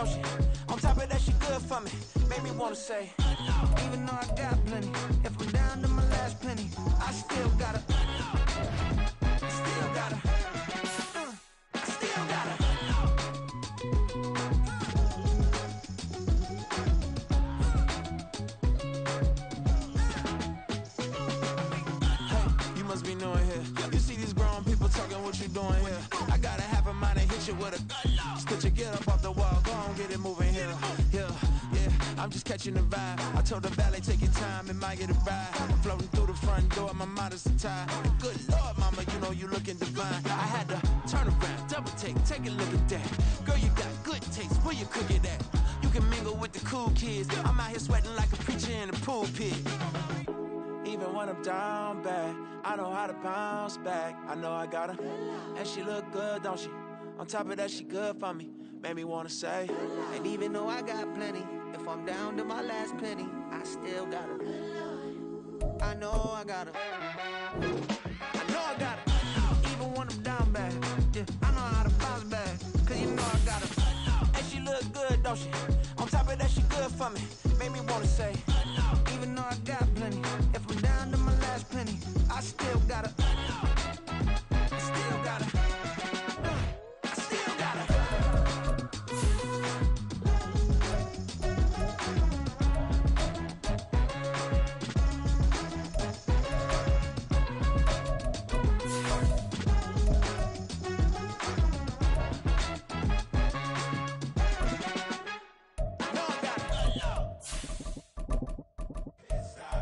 don't she? On top of that, she good for me. Made me wanna say, even though I got plenty, if I'm down to my last penny, I still gotta, I still gotta, I still gotta. Hey, you must be knowing here. You see these grown people talking, what you doing here? I gotta have a mind and hit you with a stitch you get up off the wall, go on, get it moving here. Yeah, I'm just catching the vibe. I told the valet, take your time, it might get a ride. Floating through the front door, my mind is tied. Good Lord, mama, you know you looking divine. I had to turn around, double take a look at that. Girl, you got good taste, where you cook it at? You can mingle with the cool kids. I'm out here sweating like a preacher in a pulpit. Even when I'm down bad, I know how to bounce back. I know I got her, and she look good, don't she? On top of that, she good for me. Made me wanna say, and even though I got plenty, if I'm down to my last penny, I still got her. I know I got her. I know I got her. Even when I'm down bad, yeah, I know how to bounce back. Cause you know I got her. And she look good, don't she? On top of that, she good for me. Made me wanna say, even though I got plenty, if I'm down to my last penny, I still got her. I still got her. I still got her.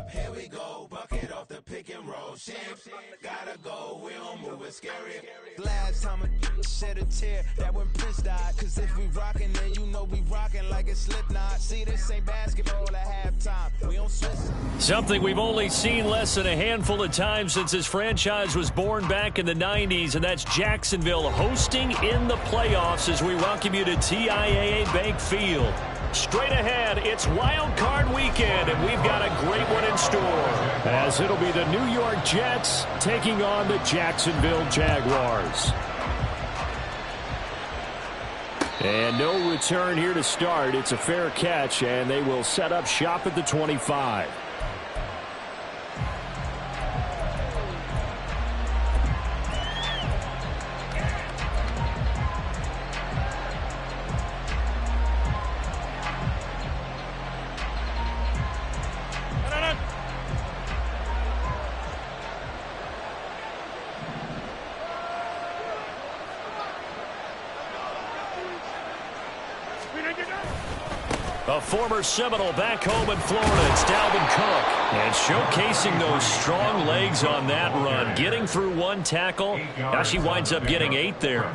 Here we go, bucket off the pick and roll. Champs, gotta go, we don't move it scary. Last time a shed a tear, that when Prince died. Cause if we rockin', then you know we rockin' like a Slipknot. See, this ain't basketball at halftime. We don't switch. Something we've only seen less than a handful of times since this franchise was born back in the 90s, and that's Jacksonville hosting in the playoffs as we welcome you to TIAA Bank Field. Straight ahead, it's Wild Card Weekend, and we've got a great one in store, as it'll be the New York Jets taking on the Jacksonville Jaguars. And no return here to start. It's a fair catch, and they will set up shop at the 25. A former Seminole back home in Florida, it's Dalvin Cook. And showcasing those strong legs on that run. Getting through one tackle. Now she winds up getting 8 there.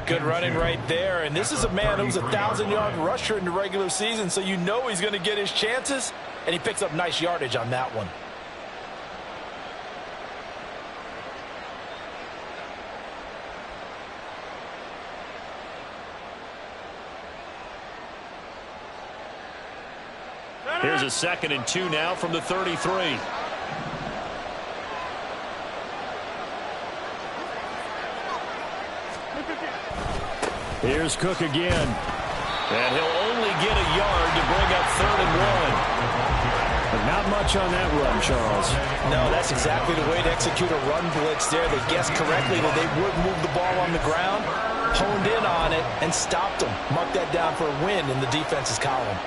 Good running right there. And this is a man who's a 1,000-yard rusher in the regular season, so you know he's going to get his chances. And he picks up nice yardage on that one. Here's a 2nd and 2 now from the 33. Here's Cook again. And he'll only get a yard to bring up 3rd and 1. But not much on that run, Charles. No, that's exactly the way to execute a run blitz there. They guessed correctly that they would move the ball on the ground, honed in on it, and stopped them. Mark that down for a win in the defense's column.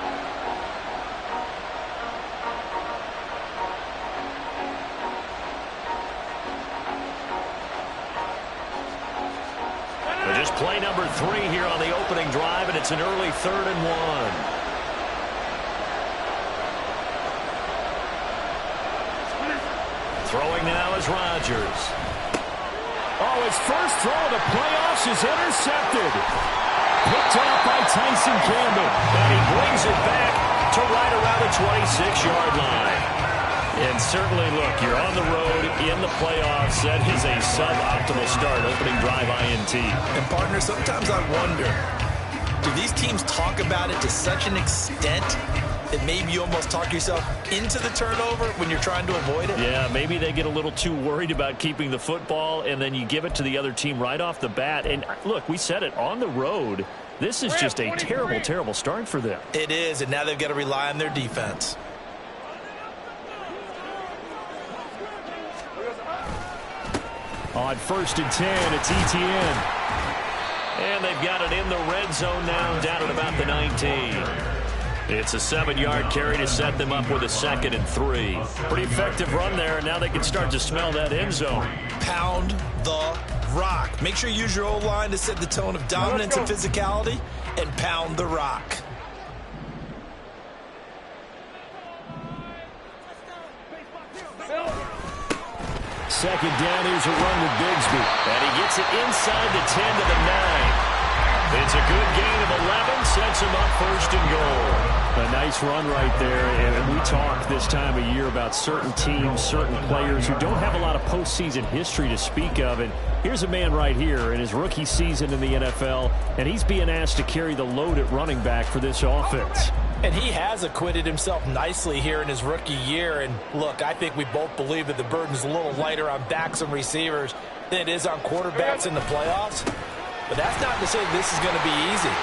Just play number 3 here on the opening drive, and it's an early 3rd and 1. Throwing now is Rodgers. Oh, his first throw of the playoffs is intercepted. Picked off by Tyson Campbell, and he brings it back to right around the 26-yard line. And certainly, look, you're on the road in the playoffs. That is a suboptimal start, opening drive INT. And, partner, sometimes I wonder, do these teams talk about it to such an extent that maybe you almost talk yourself into the turnover when you're trying to avoid it? Yeah, maybe they get a little too worried about keeping the football, and then you give it to the other team right off the bat. And, look, we said it, on the road, This is just a terrible, terrible start for them. It is, and now they've got to rely on their defense. On 1st and 10, it's Etienne. And they've got it in the red zone now, down at about the 19. It's a 7-yard carry to set them up with a 2nd and 3. Pretty effective run there, and now they can start to smell that end zone. Pound the rock. Make sure you use your O-line to set the tone of dominance and physicality, and pound the rock. Second down, here's a run with Bigsby. And he gets it inside the 10 to the 9. It's a good gain of 11, sets him up 1st and goal. A nice run right there, and we talk this time of year about certain teams, certain players who don't have a lot of postseason history to speak of, and here's a man right here in his rookie season in the NFL, and he's being asked to carry the load at running back for this offense. And he has acquitted himself nicely here in his rookie year. And look, I think we both believe that the burden's a little lighter on backs and receivers than it is on quarterbacks in the playoffs. But that's not to say this is going to be easy.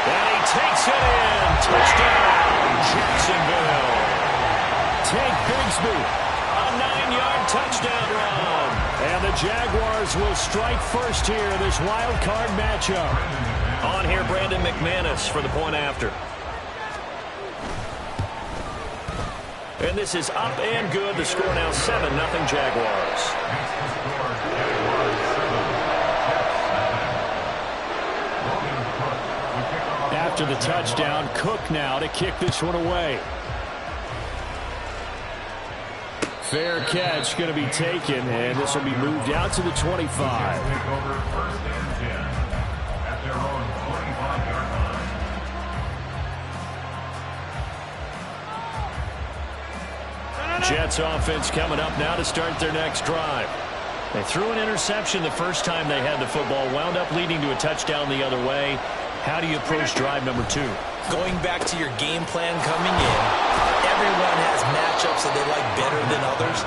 And he takes it in. Touchdown, Jacksonville. Tank Bigsby, a 9-yard touchdown run. And the Jaguars will strike first here in this wild card matchup. On here, Brandon McManus for the point after. And this is up and good. The score now 7-0 Jaguars. After the touchdown, Cook now to kick this one away. Fair catch going to be taken, and this will be moved out to the 25. Jets offense coming up now to start their next drive. They threw an interception the first time they had the football, wound up leading to a touchdown the other way. How do you approach drive number 2? Going back to your game plan coming in, everyone has matchups that they like better than others.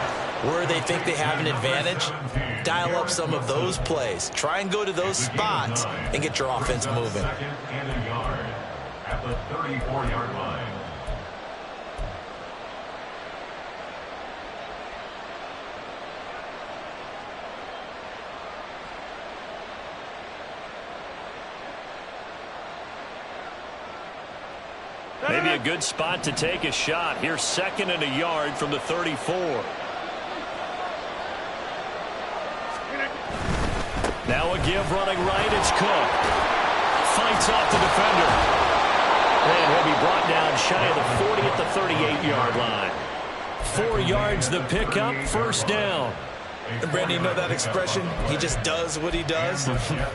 Where they think they have an advantage, dial up some of those plays. Try and go to those spots and get your offense moving. At the 34-yard line. Maybe a good spot to take a shot. Here's 2nd and a yard from the 34. Now a give running right. It's Cook. Fights off the defender. And he'll be brought down shy of the 40 at the 38-yard line. 4 yards the pickup, 1st down. And Brandon, you know that expression? He just does what he does.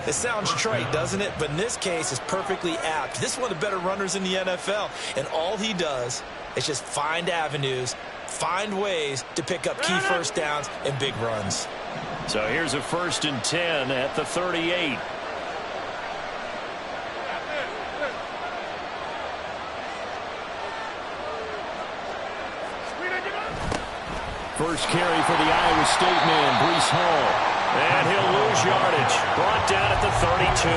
It sounds trite, doesn't it? But in this case, it's perfectly apt. This is one of the better runners in the NFL. And all he does is just find avenues, find ways to pick up key 1st downs and big runs. So here's a 1st and 10 at the 38. First carry for the Iowa State man, Breece Hall. And he'll lose yardage. Brought down at the 32.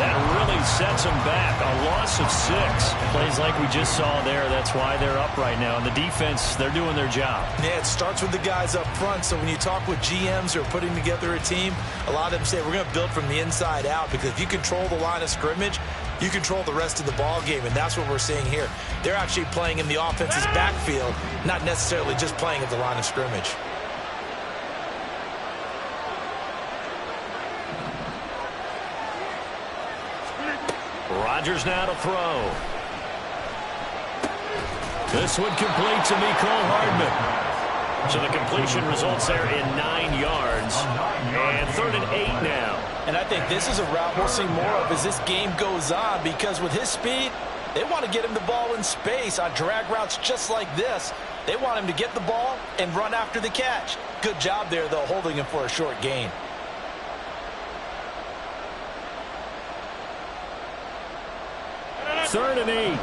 That really sets him back. A loss of 6. Plays like we just saw there. That's why they're up right now. And the defense, they're doing their job. Yeah, it starts with the guys up front. So when you talk with GMs who are putting together a team, a lot of them say we're going to build from the inside out. Because if you control the line of scrimmage, you control the rest of the ball game, and that's what we're seeing here. They're actually playing in the offense's backfield, not necessarily just playing at the line of scrimmage. Rodgers now to throw. This one complete to Mecole Hardman. So the completion results there in 9 yards. And 3rd and 8 now. And I think this is a route we'll see more of as this game goes on, because with his speed, they want to get him the ball in space on drag routes just like this. They want him to get the ball and run after the catch. Good job there, though, holding him for a short gain. Third and 8.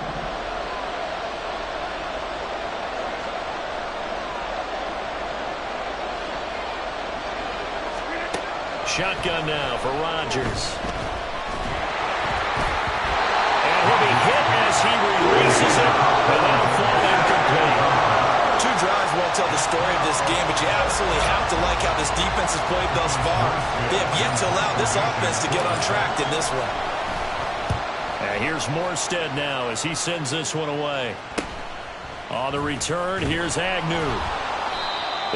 Shotgun now for Rodgers. the story of this game, but you absolutely have to like how this defense has played thus far. They have yet to allow this offense to get on track in this one. Here's Morstead now as he sends this one away. On the return, here's Agnew.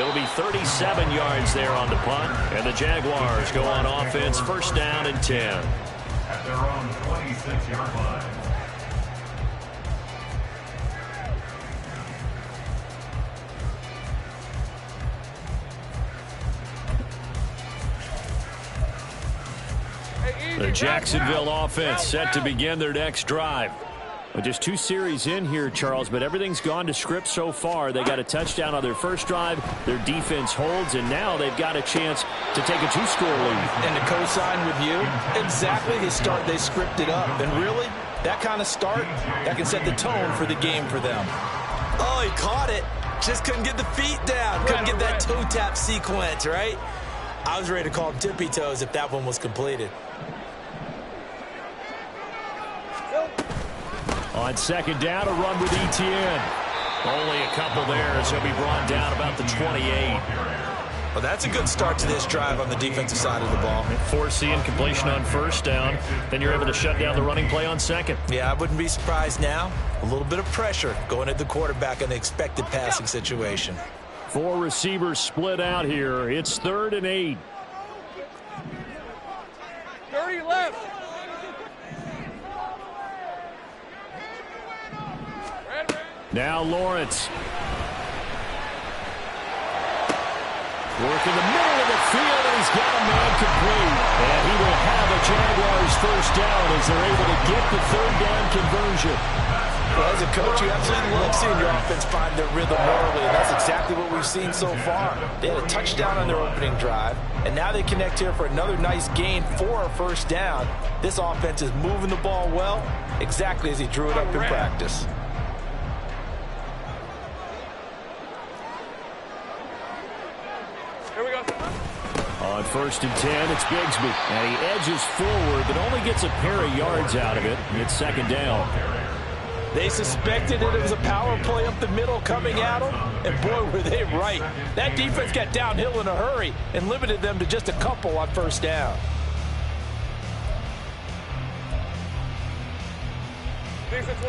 It'll be 37 yards there on the punt, and the Jaguars go on offense, first down and 10. At their own 26-yard line. The Jacksonville offense set to begin their next drive. Well, just 2 series in here, Charles, but everything's gone to script so far. They got a touchdown on their first drive. Their defense holds, and now they've got a chance to take a 2-score lead. And to co-sign with you, exactly the start they scripted up. And really, that kind of start, that can set the tone for the game for them. Oh, he caught it. Just couldn't get the feet down. Couldn't get that toe tap sequence, right? I was ready to call him tippy toes if that one was completed. On second down, a run with Etienne. Only a couple there as he'll be brought down about the 28. Well, that's a good start to this drive on the defensive side of the ball. Force the incompletion on first down. Then you're able to shut down the running play on second. Yeah, I wouldn't be surprised now. A little bit of pressure going at the quarterback in the expected passing situation. 4 receivers split out here. It's 3rd and 8. 30 left. Now Lawrence. Work in the middle of the field, and he's got a man complete. And he will have a Jaguars first down as they're able to get the 3rd down conversion. Well, as a coach, you absolutely love seeing your offense find their rhythm early, and that's exactly what we've seen so far. They had a touchdown on their opening drive, and now they connect here for another nice gain for a first down. This offense is moving the ball well, exactly as he drew it up in practice. On 1st and 10, it's Bigsby. And he edges forward, but only gets a pair of yards out of it. It's 2nd down. They suspected it was a power play up the middle coming at them, and boy, were they right. That defense got downhill in a hurry and limited them to just a couple on first down.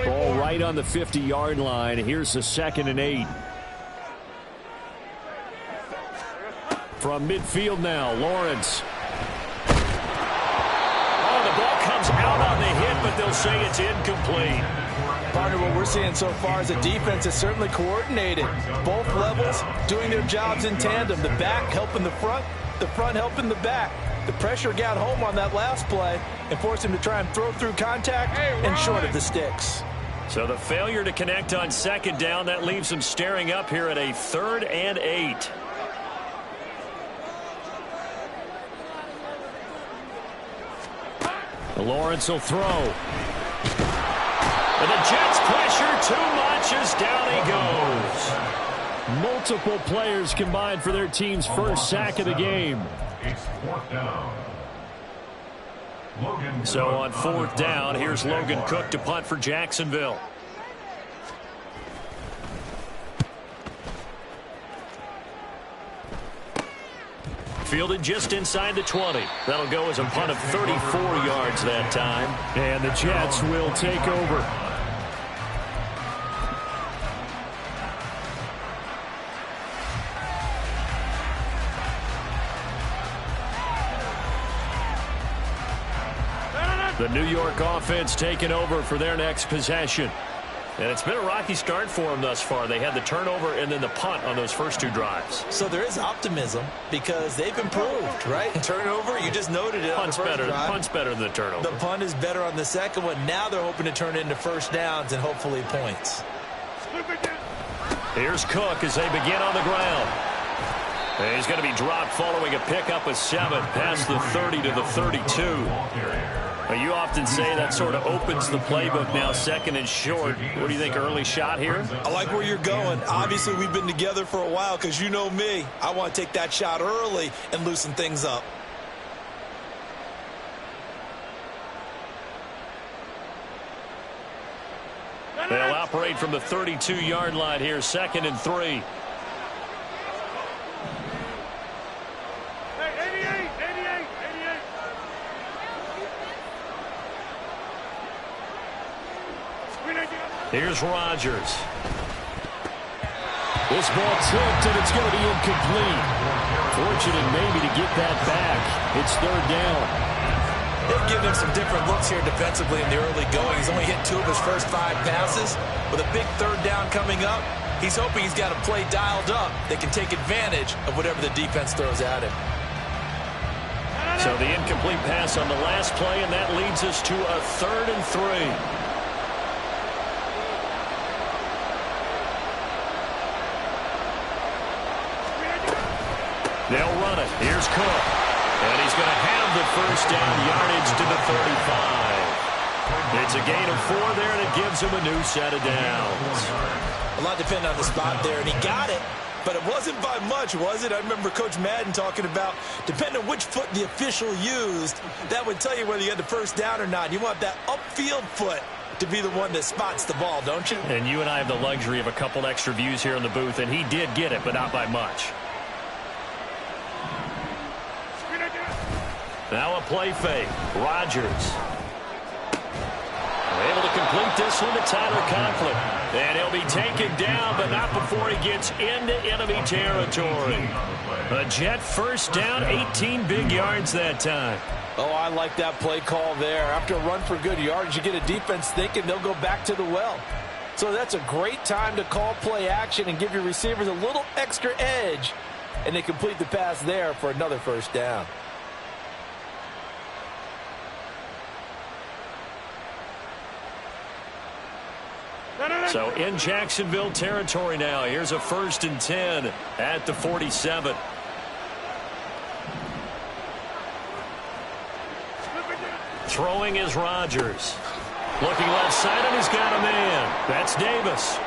Ball right on the 50-yard line. Here's the 2nd and 8. From midfield now, Lawrence. Oh, the ball comes out on the hit, but they'll say it's incomplete. Partner, what we're seeing so far is a defense that's certainly coordinated. Both levels doing their jobs in tandem. The back helping the front helping the back. The pressure got home on that last play and forced him to try and throw through contact and short of the sticks. So the failure to connect on 2nd down, that leaves them staring up here at a 3rd and 8. Lawrence will throw. And the Jets pressure too much as down he goes. Multiple players combined for their team's first sack of the game. It's 4th down. So on 4th down, here's Logan Cook to punt for Jacksonville. Fielded just inside the 20. That'll go as a punt of 34 yards that time. And the Jets will take over. The New York offense taking over for their next possession. And it's been a rocky start for them thus far. They had the turnover and then the punt on those first 2 drives. So there is optimism because they've improved, right? Turnover, you just noted it. Punt's better than the turnover. The punt is better on the second one. Now they're hoping to turn it into first downs and hopefully points. Here's Cook as they begin on the ground. And he's going to be dropped following a pickup of 7 past the 30 to the 32. You often say that sort of opens the playbook now, 2nd and short. What do you think, early shot here? I like where you're going. Obviously, we've been together for a while because you know me. I want to take that shot early and loosen things up. They'll operate from the 32-yard line here, 2nd and 3. Here's Rodgers. This ball tipped, and it's going to be incomplete. Fortunate maybe to get that back. It's third down. They've given him some different looks here defensively in the early going. He's only hit 2 of his first 5 passes. With a big third down coming up, he's hoping he's got a play dialed up that can take advantage of whatever the defense throws at him. So the incomplete pass on the last play, and that leads us to a 3rd and 3. They'll run it. Here's Cook. And he's going to have the first down, yardage to the 35. It's a gain of 4 there, and it gives him a new set of downs. A lot depending on the spot there, and he got it. But it wasn't by much, was it? I remember Coach Madden talking about, depending on which foot the official used, that would tell you whether you had the first down or not. You want that upfield foot to be the one that spots the ball, don't you? And you and I have the luxury of a couple extra views here in the booth, and he did get it, but not by much. Now a play fake. Rodgers. Able to complete this one to Tyler Conklin. And he'll be taken down, but not before he gets into enemy territory. A Jet first down, 18 big yards that time. Oh, I like that play call there. After a run for good yards, you get a defense thinking they'll go back to the well. So that's a great time to call play action and give your receivers a little extra edge. And they complete the pass there for another first down. So in Jacksonville territory now. Here's a 1st and 10 at the 47. Throwing is Rodgers. Looking left side, and he's got a man. That's Davis.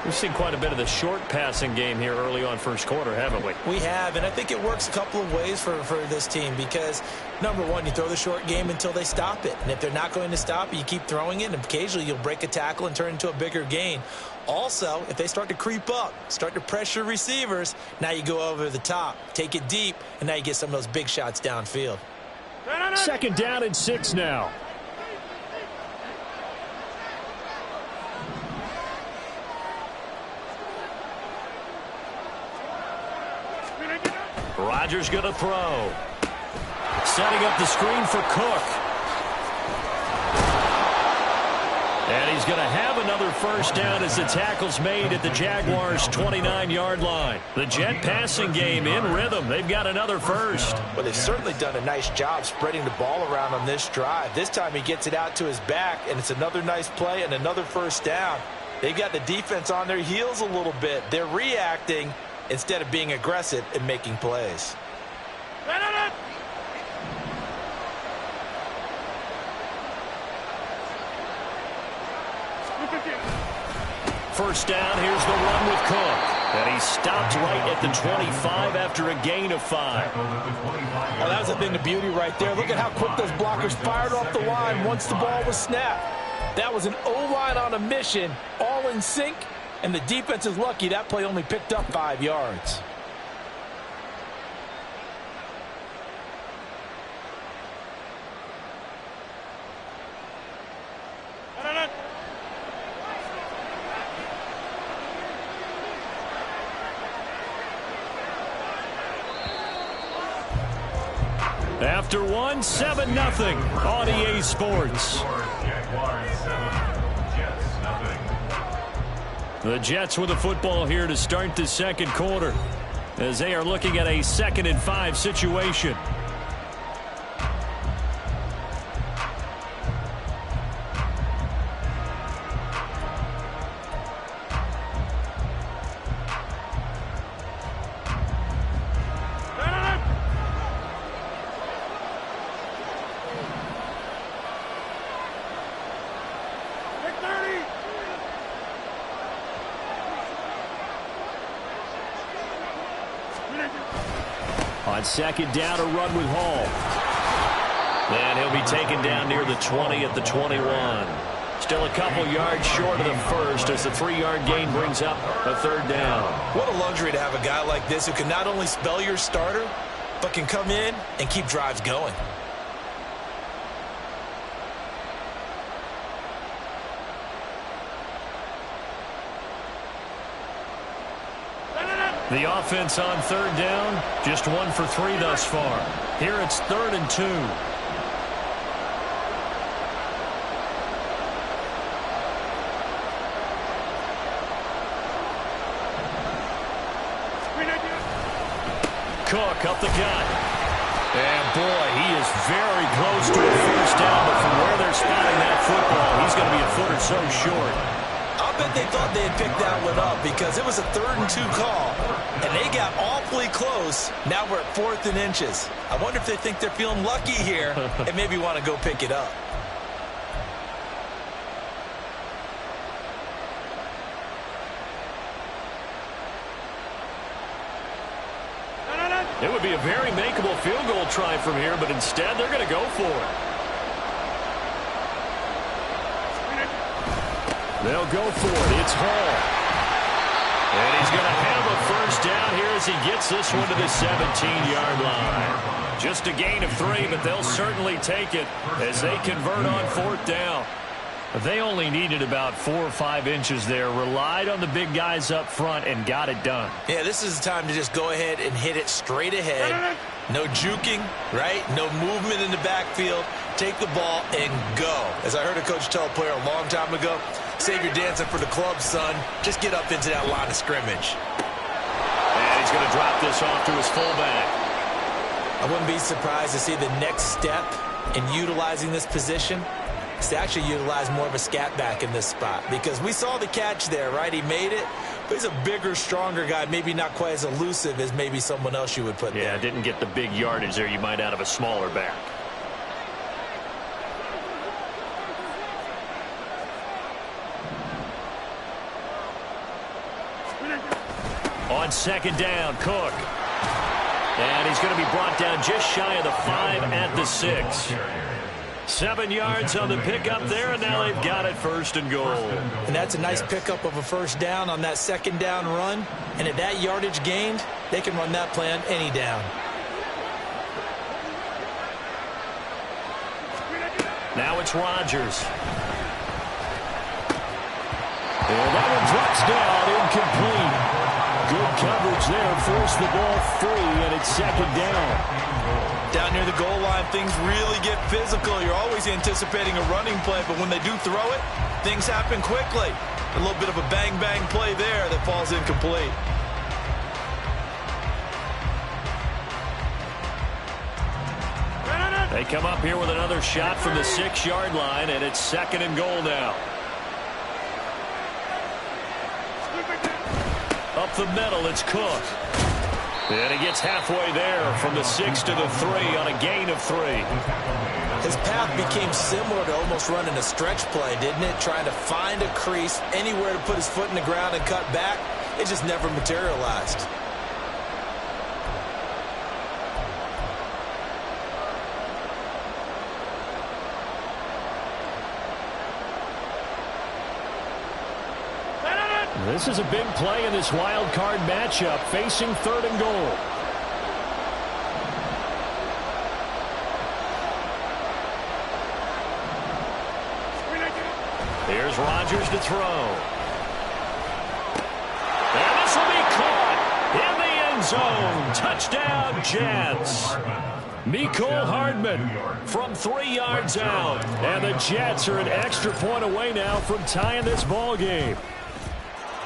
We've seen quite a bit of the short passing game here early on first quarter, haven't we? We have, and I think it works a couple of ways for this team because, number one, you throw the short game until they stop it. And if they're not going to stop it, you keep throwing it, and occasionally you'll break a tackle and turn it into a bigger gain. Also, if they start to creep up, start to pressure receivers, now you go over the top, take it deep, and now you get some of those big shots downfield. 2nd down and 6 now. Rodgers going to throw. Setting up the screen for Cook. And he's going to have another first down as the tackle's made at the Jaguars' 29-yard line. The Jet passing game in rhythm. They've got another first. Well, they've certainly done a nice job spreading the ball around on this drive. This time he gets it out to his back, and it's another nice play and another first down. They've got the defense on their heels a little bit. They're reacting instead of being aggressive and making plays. First down, here's the run with Cook. And he stopped right at the 25 after a gain of 5. Well, that was a thing of beauty right there. Look at how quick those blockers fired off the line once the ball was snapped. That was an O-line on a mission, all in sync, and the defense is lucky that play only picked up 5 yards. After 1, 7-0 on EA Sports. The Jets with the football here to start the second quarter as they are looking at a 2nd and 5 situation. On 2nd down, a run with Hall. And he'll be taken down near the 20 at the 21. Still a couple yards short of the first as the 3-yard gain brings up a 3rd down. What a luxury to have a guy like this who can not only spell your starter, but can come in and keep drives going. The offense on third down, just 1 for 3 thus far. Here it's 3rd and 2. Cook up the gut. And boy, he is very close to a first down, but from where they're spotting that football, he's going to be a foot or so short. I'll bet they thought they had picked that one up because it was a 3rd and 2 call, and they got awfully close. Now we're at 4th and inches. I wonder if they think they're feeling lucky here and maybe want to go pick it up. It would be a very makeable field goal try from here, but instead they're going to go for it. They'll go for it. It's Hall. And he's going to have a first down here as he gets this one to the 17-yard line. Just a gain of 3, but they'll certainly take it as they convert on 4th down. They only needed about 4 or 5 inches there, relied on the big guys up front, and got it done. Yeah, this is the time to just go ahead and hit it straight ahead. No juking, right? No movement in the backfield. Take the ball and go. As I heard a coach tell a player a long time ago, save your dancing for the club, son. Just get up into that line of scrimmage. And he's going to drop this off to his fullback. I wouldn't be surprised to see the next step in utilizing this position is to actually utilize more of a scat back in this spot, because we saw the catch there, right? He made it, but he's a bigger, stronger guy, maybe not quite as elusive as maybe someone else you would put there. Yeah, didn't get the big yardage there you might out of a smaller back. On 2nd down, Cook. And he's going to be brought down just shy of the 5 at the 6. 7 yards on the pickup there, and now they've got it 1st and goal. And that's a nice pickup of a first down on that 2nd down run. And at that yardage gained, they can run that play on any down. Now it's Rodgers. And that one drops down, incomplete. Good coverage there, forced the ball free, and it's 2nd down. Down near the goal line, things really get physical. You're always anticipating a running play, but when they do throw it, things happen quickly. A little bit of a bang-bang play there that falls incomplete. They come up here with another shot from the 6-yard line, and it's 2nd and goal now. Up the middle, it's Cook. And he gets halfway there from the 6 to the 3 on a gain of 3. His path became similar to almost running a stretch play, didn't it? Trying to find a crease, anywhere to put his foot in the ground and cut back. It just never materialized. This is a big play in this wild card matchup, facing 3rd and goal. Here's Rodgers to throw. And this will be caught in the end zone. Touchdown, Jets. Mecole Hardman from 3 yards out. And the Jets are an extra point away now from tying this ball game.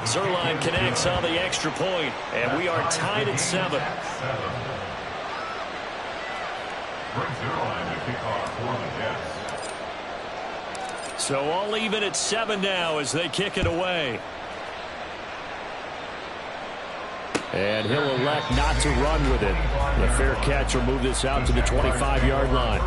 Zerline connects on the extra point, and we are tied at 7. So all even at 7 now as they kick it away. And he'll elect not to run with it. The fair catch will move this out to the 25-yard line.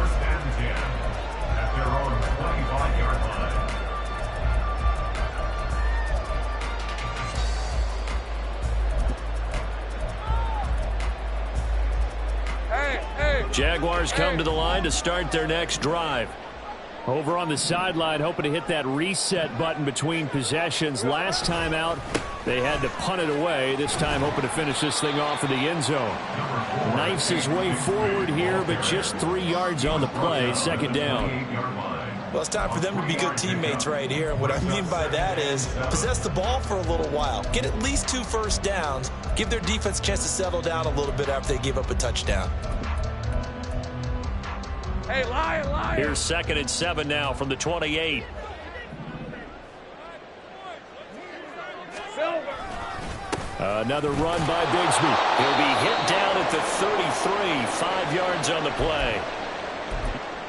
Jaguars come to the line to start their next drive. Over on the sideline, hoping to hit that reset button between possessions. Last time out, they had to punt it away. This time, hoping to finish this thing off in the end zone. Knifes his way forward here, but just 3 yards on the play. 2nd down. Well, it's time for them to be good teammates right here. And what I mean by that is possess the ball for a little while. Get at least 2 first downs. Give their defense a chance to settle down a little bit after they give up a touchdown. Hey, Lion. Here's 2nd and 7 now from the 28. Another run by Bigsby. He'll be hit down at the 33, 5 yards on the play.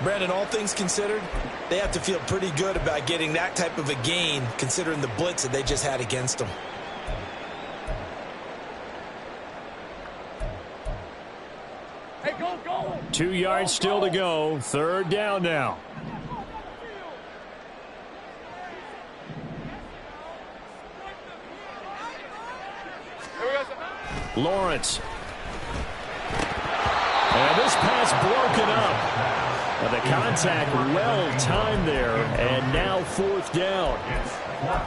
Brandon, all things considered, they have to feel pretty good about getting that type of a gain considering the blitz that they just had against them. Hey, go. 2 yards still to go. 3rd down now. Lawrence. And this pass broken up. The contact well timed there, and now 4th down.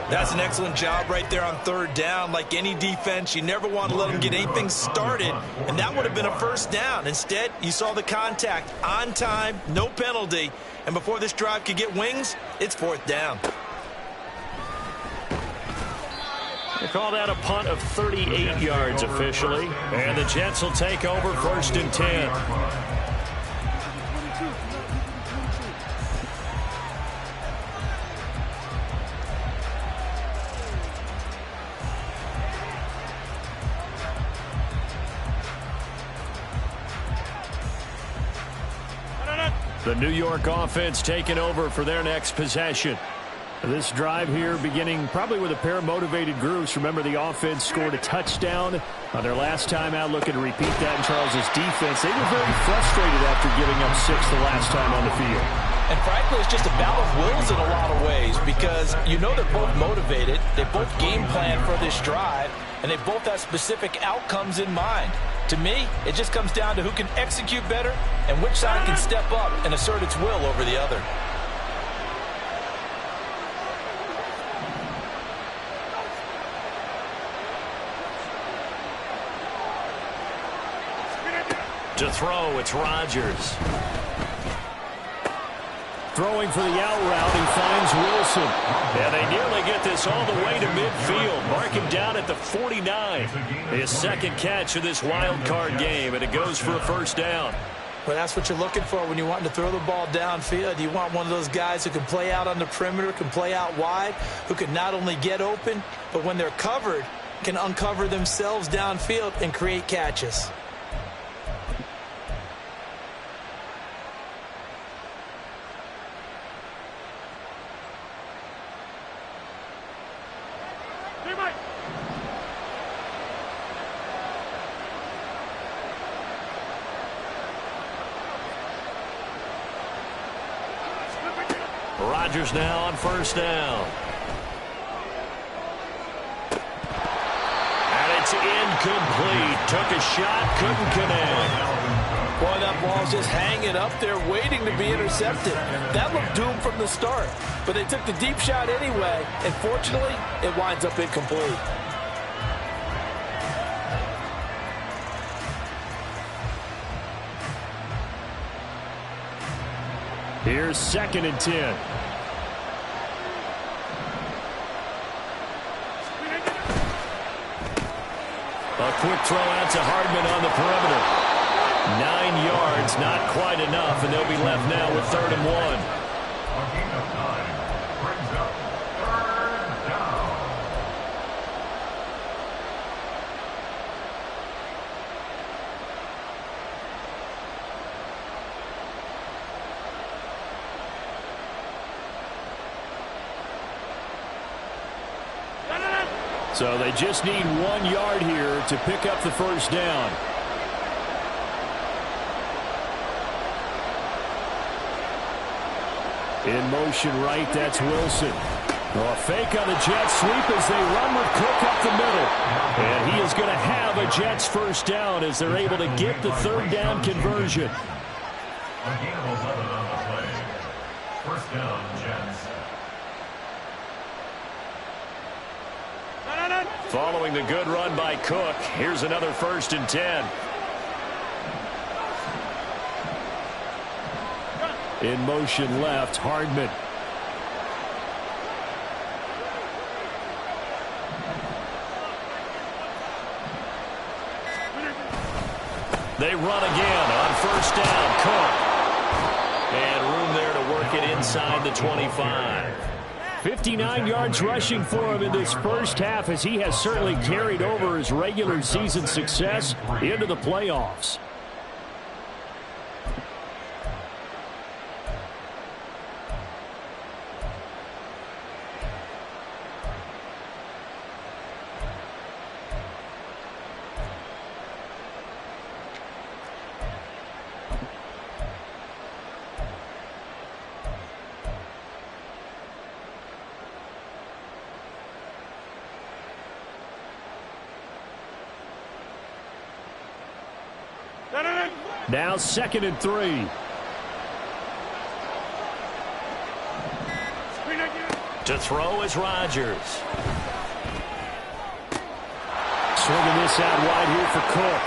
That's an excellent job right there on 3rd down. Like any defense, you never want to let them get anything started, and that would have been a 1st down. Instead, you saw the contact on time, no penalty, and before this drive could get wings, it's 4th down. They call that a punt of 38 yards officially, and the Jets will take over 1st and 10. The New York offense taking over for their next possession. This drive here beginning probably with a pair of motivated groups. Remember, the offense scored a touchdown on their last time out. Looking to repeat that in Charles's defense. They were very frustrated after giving up 6 the last time on the field. And frankly, it's just a battle of wills in a lot of ways because you know they're both motivated. They both game plan for this drive, and they both have specific outcomes in mind. To me, it just comes down to who can execute better and which side can step up and assert its will over the other. To throw, it's Rodgers. Throwing for the out route, he finds Wilson. And they nearly get this all the way to midfield. Mark him down at the 49. His 2nd catch of this wild card game, and it goes for a 1st down. Well, that's what you're looking for when you want to throw the ball downfield. You want one of those guys who can play out on the perimeter, can play out wide, who can not only get open, but when they're covered, can uncover themselves downfield and create catches. Rodgers now on 1st down. And it's incomplete. Took a shot, couldn't connect. Boy, that ball's just hanging up there waiting to be intercepted. That looked doomed from the start, but they took the deep shot anyway, and fortunately, it winds up incomplete. Here's 2nd and 10. A quick throw out to Hardman on the perimeter. 9 yards, not quite enough, and they'll be left now with 3rd and 1. A gain of 9 brings up 3rd down. So they just need 1 yard here to pick up the 1st down. In motion right, that's Wilson. A fake on the Jets sweep as they run with Cook up the middle. And he is going to have a Jets 1st down as they're able to get the 3rd down conversion. A gain of 11 on the play. 1st down, Jets. Following the good run by Cook, here's another 1st and 10. In motion left, Hardman. They run again on first down. Cook. And room there to work it inside the 25. 59 yards rushing for him in this first half, as he has certainly carried over his regular season success into the playoffs. Now 2nd and 3. To throw is Rodgers. Swinging this out wide here for Cook.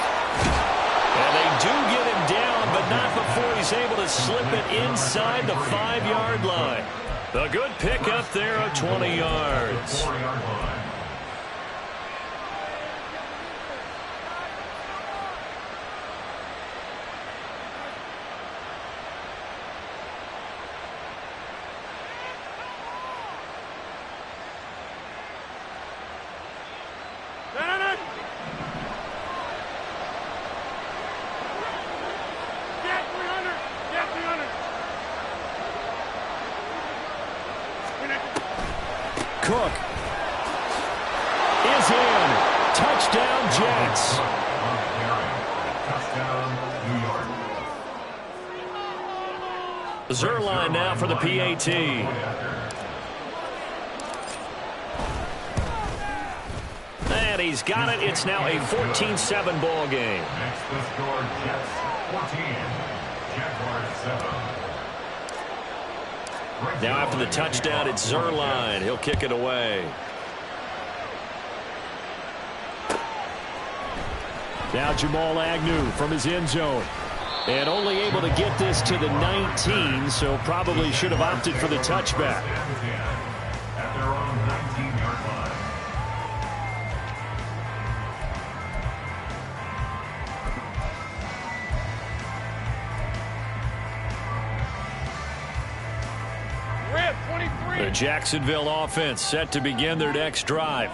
And they do get him down, but not before he's able to slip it inside the 5-yard line. A good pickup there of 20 yards. 4-yard line. Cook is in. Touchdown, Jets. Touchdown, New York. Zerline now for the PAT. And he's got it. It's now a 14-7 ball game. Next the score, Jets 14, Jaguars 7. Now after the touchdown, it's Zerline. He'll kick it away. Now Jamal Agnew from his end zone. And only able to get this to the 19, so probably should have opted for the touchback. At their own 19-yard line. The Jacksonville offense set to begin their next drive.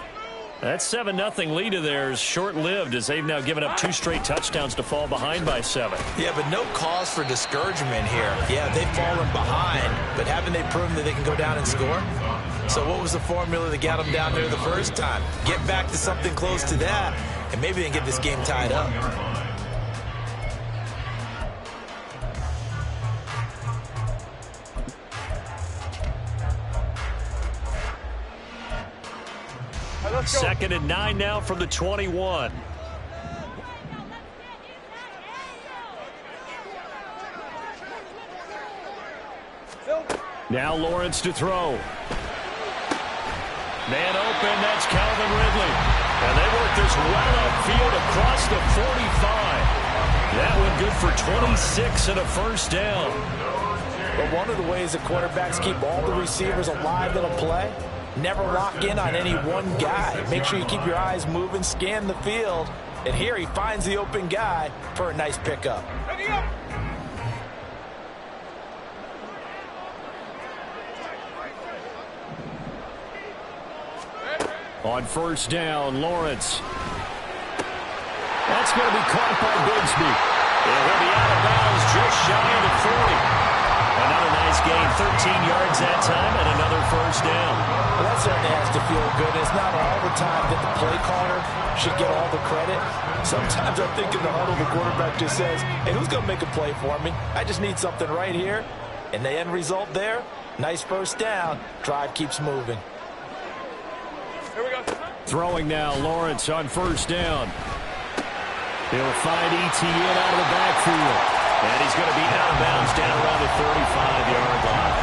That 7-0 lead of theirs short-lived, as they've now given up 2 straight touchdowns to fall behind by 7. Yeah, but no cause for discouragement here. Yeah, they've fallen behind, but haven't they proven that they can go down and score? So what was the formula that got them down there the first time? Get back to something close to that, and maybe they can get this game tied up. Second and 9 now from the 21. Now Lawrence to throw. Man open, that's Calvin Ridley. And they work this well upfield across the 45. That one good for 26 and a first down. But one of the ways that quarterbacks keep all the receivers alive in a play, never lock in on any one guy. Make sure you keep your eyes moving, scan the field. And here he finds the open guy for a nice pickup. On first down, Lawrence. That's going to be caught by Bigsby. And he'll be out of bounds just shy of the 40. Another nice gain, 13 yards that time, and another first down. Well, that certainly has to feel good. It's not all the time that the play caller should get all the credit. Sometimes I think in the huddle, the quarterback just says, hey, who's going to make a play for me? I just need something right here. And the end result there, nice first down. Drive keeps moving. Throwing now, Lawrence on first down. He'll find ETN out of the backfield. And he's going to be out of bounds down around the 35-yard line.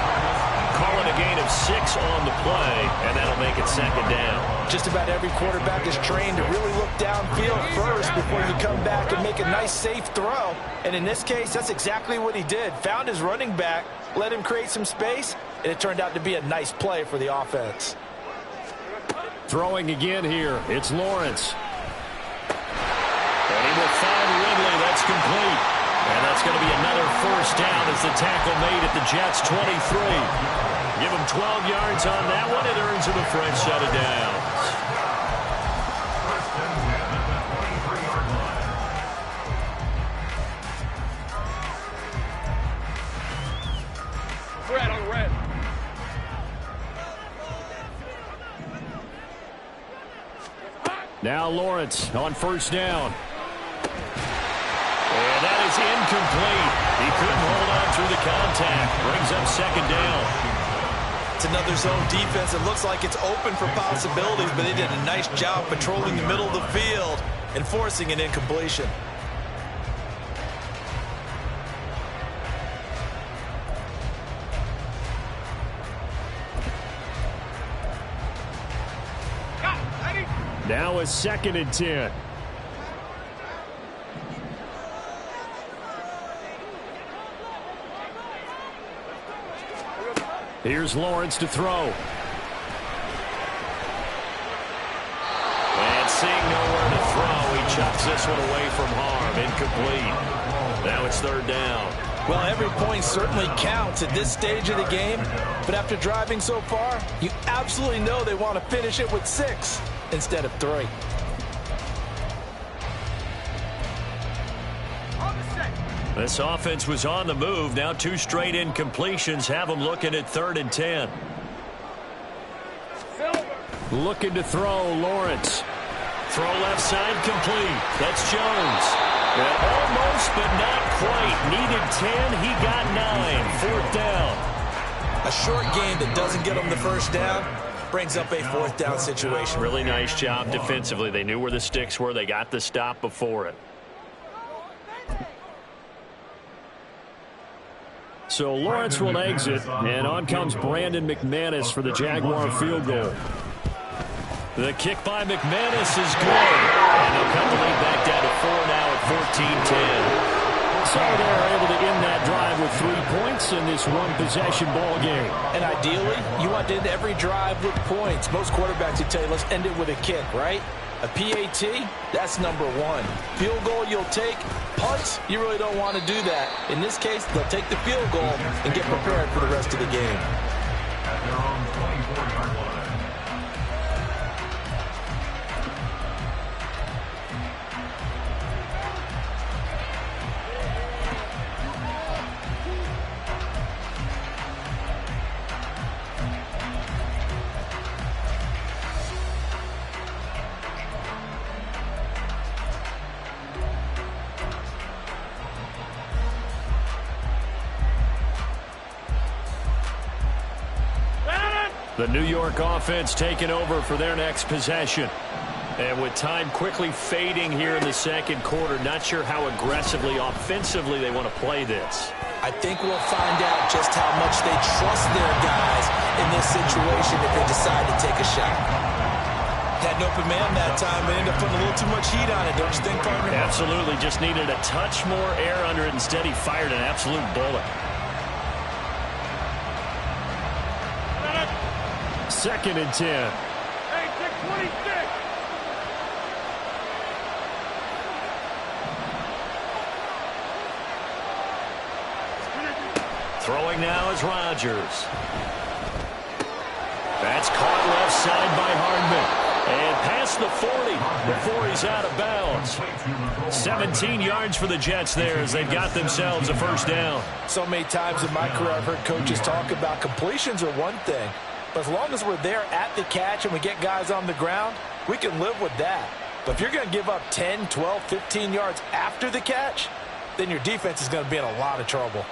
Calling a gain of 6 6 on the play, and that'll make it second down. Just about every quarterback is trained to really look downfield first before you come back and make a nice, safe throw. And in this case, that's exactly what he did. Found his running back, let him create some space, and it turned out to be a nice play for the offense. Throwing again here, it's Lawrence. And he will find Ridley. That's complete. And that's going to be another first down as the tackle made at the Jets' 23. Give him 12 yards on that one. It earns him a fresh set of downs. Red on red. Now Lawrence on first down. And that is incomplete. He couldn't hold on through the contact. Brings up second down. It's another zone defense. It looks like it's open for possibilities, but they did a nice job patrolling the middle of the field and forcing an incompletion. Now a 2nd and 10. Here's Lawrence to throw. And seeing nowhere to throw, he chucks this one away from harm. Incomplete. Now it's 3rd down. Well, every point certainly counts at this stage of the game, but after driving so far, you absolutely know they want to finish it with 6 instead of 3. This offense was on the move. Now 2 straight incompletions have them looking at 3rd and 10. Looking to throw, Lawrence. Throw left side complete. That's Jones. And almost, but not quite. Needed 10. He got 9. 4th down. A short game that doesn't get them the first down brings up a 4th down situation. Really nice job defensively. They knew where the sticks were. They got the stop before it. So Lawrence will exit, and on comes Brandon McManus for the Jaguar field goal. The kick by McManus is good. And they'll cut the lead back down to 4 now at 14-10. So they're able to end that drive with 3 points in this one-possession ball game. And ideally, you want to end every drive with points. Most quarterbacks would tell you, let's end it with a kick, right? A PAT, that's number 1. Field goal you'll take. Punts, you really don't want to do that. In this case, they'll take the field goal and get prepared for the rest of the game. At their own 24-yard line. The New York offense taking over for their next possession. And with time quickly fading here in the second quarter, not sure how aggressively, offensively they want to play this. I think we'll find out just how much they trust their guys in this situation if they decide to take a shot. Had an open man that time, but ended up putting a little too much heat on it, don't you think, partner? Absolutely. Just needed a touch more air under it. Instead, he fired an absolute bullet. 2nd and 10. Hey, 626. Throwing now is Rodgers. That's caught left side by Hardman. And past the 40 before he's out of bounds. 17 yards for the Jets there as they've got themselves a first down. So many times in my career I've heard coaches talk about completions are one thing. But as long as we're there at the catch and we get guys on the ground, we can live with that. But if you're going to give up 10, 12, 15 yards after the catch, then your defense is going to be in a lot of trouble.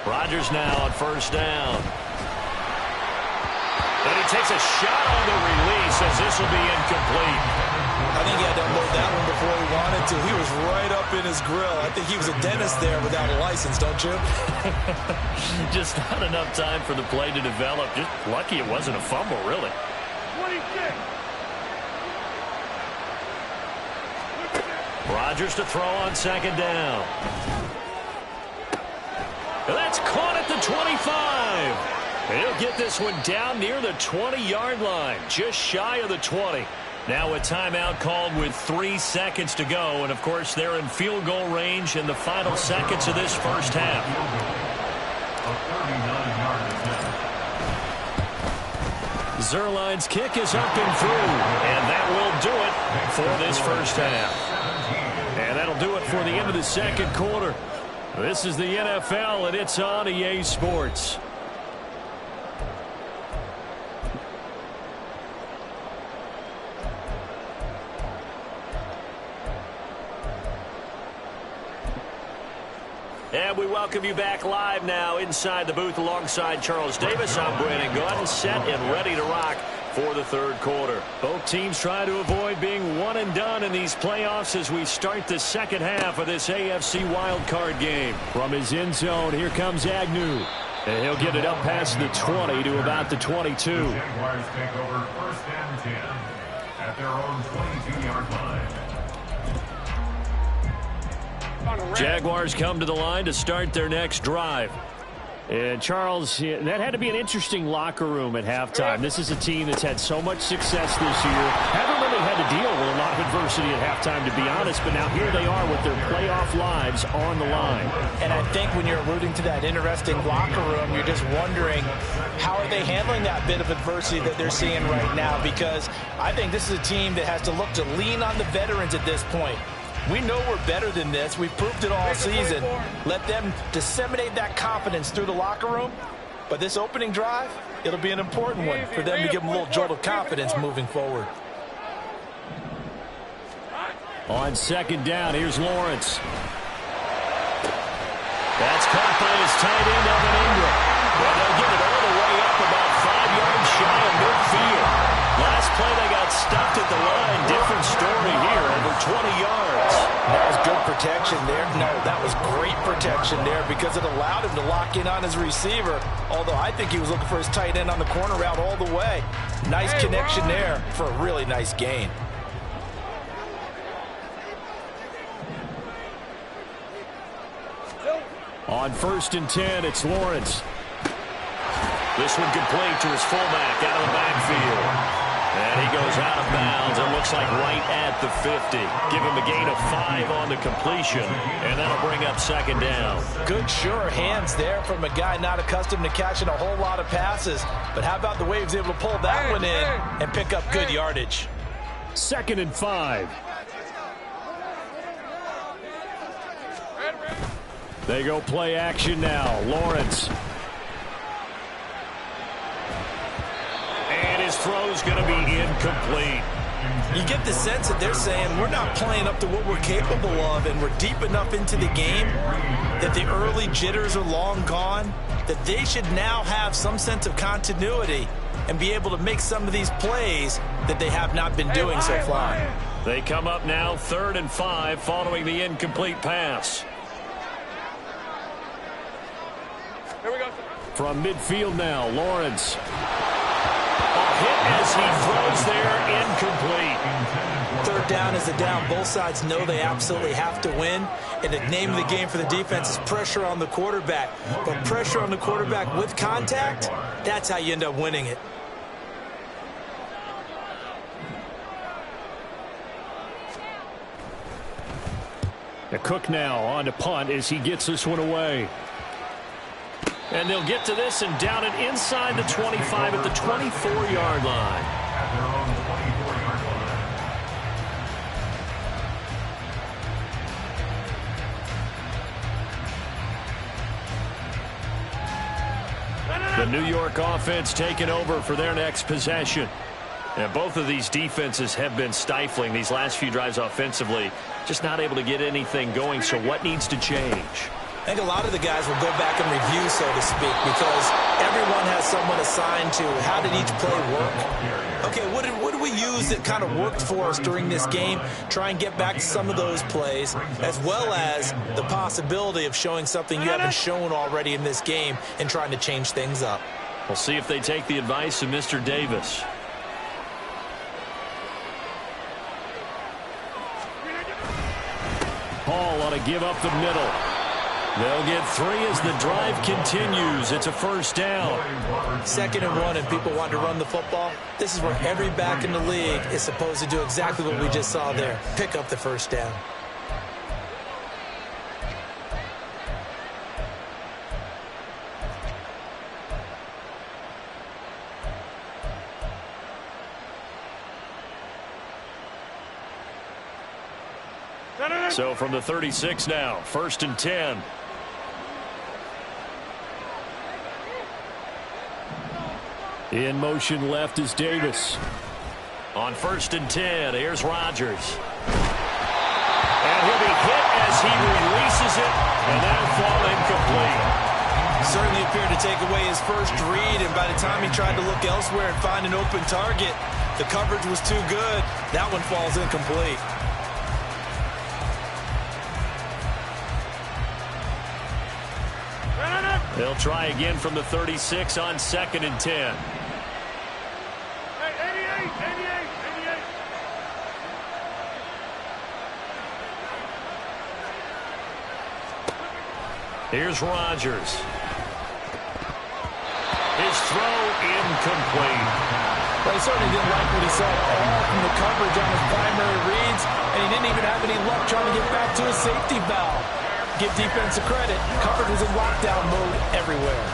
Rodgers now on first down. And he takes a shot on the release as this will be incomplete. I think he had to unload that one before he wanted to. He was right up in his grill. I think he was a dentist there without a license, don't you? Just not enough time for the play to develop. Just lucky it wasn't a fumble, really. 26. Rodgers to throw on second down. And that's caught at the 25. He'll get this one down near the 20-yard line, just shy of the 20. Now a timeout called with 3 seconds to go. And, of course, they're in field goal range in the final seconds of this first half. Zerline's kick is up and through. And that will do it for this first half. And that'll do it for the end of the second quarter. This is the NFL, and it's on EA Sports. And we welcome you back live now inside the booth alongside Charles Davis. I'm Brandon Gaudin, set and ready to rock for the third quarter. Both teams try to avoid being one and done in these playoffs as we start the second half of this AFC wildcard game. From his end zone, here comes Agnew. And he'll get it up past the 20 to about the 22. The Jaguars take over 1st and 10 at their own 22-yard line. Jaguars come to the line to start their next drive. And, Charles, that had to be an interesting locker room at halftime. This is a team that's had so much success this year. Haven't really had to deal with a lot of adversity at halftime, to be honest. But now here they are with their playoff lives on the line. And I think when you're alluding to that interesting locker room, you're just wondering how are they handling that bit of adversity that they're seeing right now. Because I think this is a team that has to look to lean on the veterans at this point. We know we're better than this. We've proved it all season. Let them disseminate that confidence through the locker room. But this opening drive, it'll be an important one for them to give them a little jolt of confidence moving forward. On second down, here's Lawrence. That's caught by his tight end, Evan Ingram. Well, they'll get it all the way up about 5 yards shy of midfield. Last play, they got stuffed at the line. Different story here, over 20 yards. That was good protection there. No, that was great protection there because it allowed him to lock in on his receiver, although I think he was looking for his tight end on the corner route all the way. Nice connection there for a really nice gain. On 1st and 10, it's Lawrence. This one complete to his fullback out of the backfield. And he goes out of bounds. It looks like right at the 50. Give him a gain of 5 on the completion. And that'll bring up second down. Good, sure hands there from a guy not accustomed to catching a whole lot of passes. But how about the way he was able to pull that one in and pick up good yardage? 2nd and 5. They go play action now. Lawrence. And his throw's going to be incomplete. You get the sense that they're saying we're not playing up to what we're capable of, and we're deep enough into the game that the early jitters are long gone, that they should now have some sense of continuity and be able to make some of these plays that they have not been doing so far. They come up now 3rd and 5 following the incomplete pass. Here we go. From midfield now, Lawrence. A hit as he throws there, incomplete. 3rd down is a down. Both sides know they absolutely have to win. And the name of the game for the defense is pressure on the quarterback. But pressure on the quarterback with contact, that's how you end up winning it. A Cook now on to punt as he gets this one away. And they'll get to this and down it inside the 25 at the 24-yard line. At their own 24-yard line. The New York offense taking over for their next possession. And both of these defenses have been stifling these last few drives offensively. Just not able to get anything going. So what needs to change? I think a lot of the guys will go back and review, so to speak, because everyone has someone assigned to how did each play work. Okay, what did we use that kind of worked for us during this game? Try and get back to some of those plays, as well as the possibility of showing something you haven't shown already in this game and trying to change things up. We'll see if they take the advice of Mr. Davis. Hall ought to give up the middle. They'll get 3 as the drive continues. It's a first down. 2nd and 1 and people want to run the football. This is where every back in the league is supposed to do exactly what we just saw there. Pick up the first down. So from the 36 now, 1st and 10. In motion left is Davis. On 1st and 10, here's Rodgers. And he'll be hit as he releases it, and that'll fall incomplete. Certainly appeared to take away his first read, and by the time he tried to look elsewhere and find an open target, the coverage was too good. That one falls incomplete. They'll try again from the 36 on 2nd and 10. Hey, 88. Here's Rodgers. His throw incomplete. Well, he certainly didn't like what he saw all from the coverage on his primary reads, and he didn't even have any luck trying to get back to his safety valve. Give defense a credit. Coverage was in lockdown mode everywhere.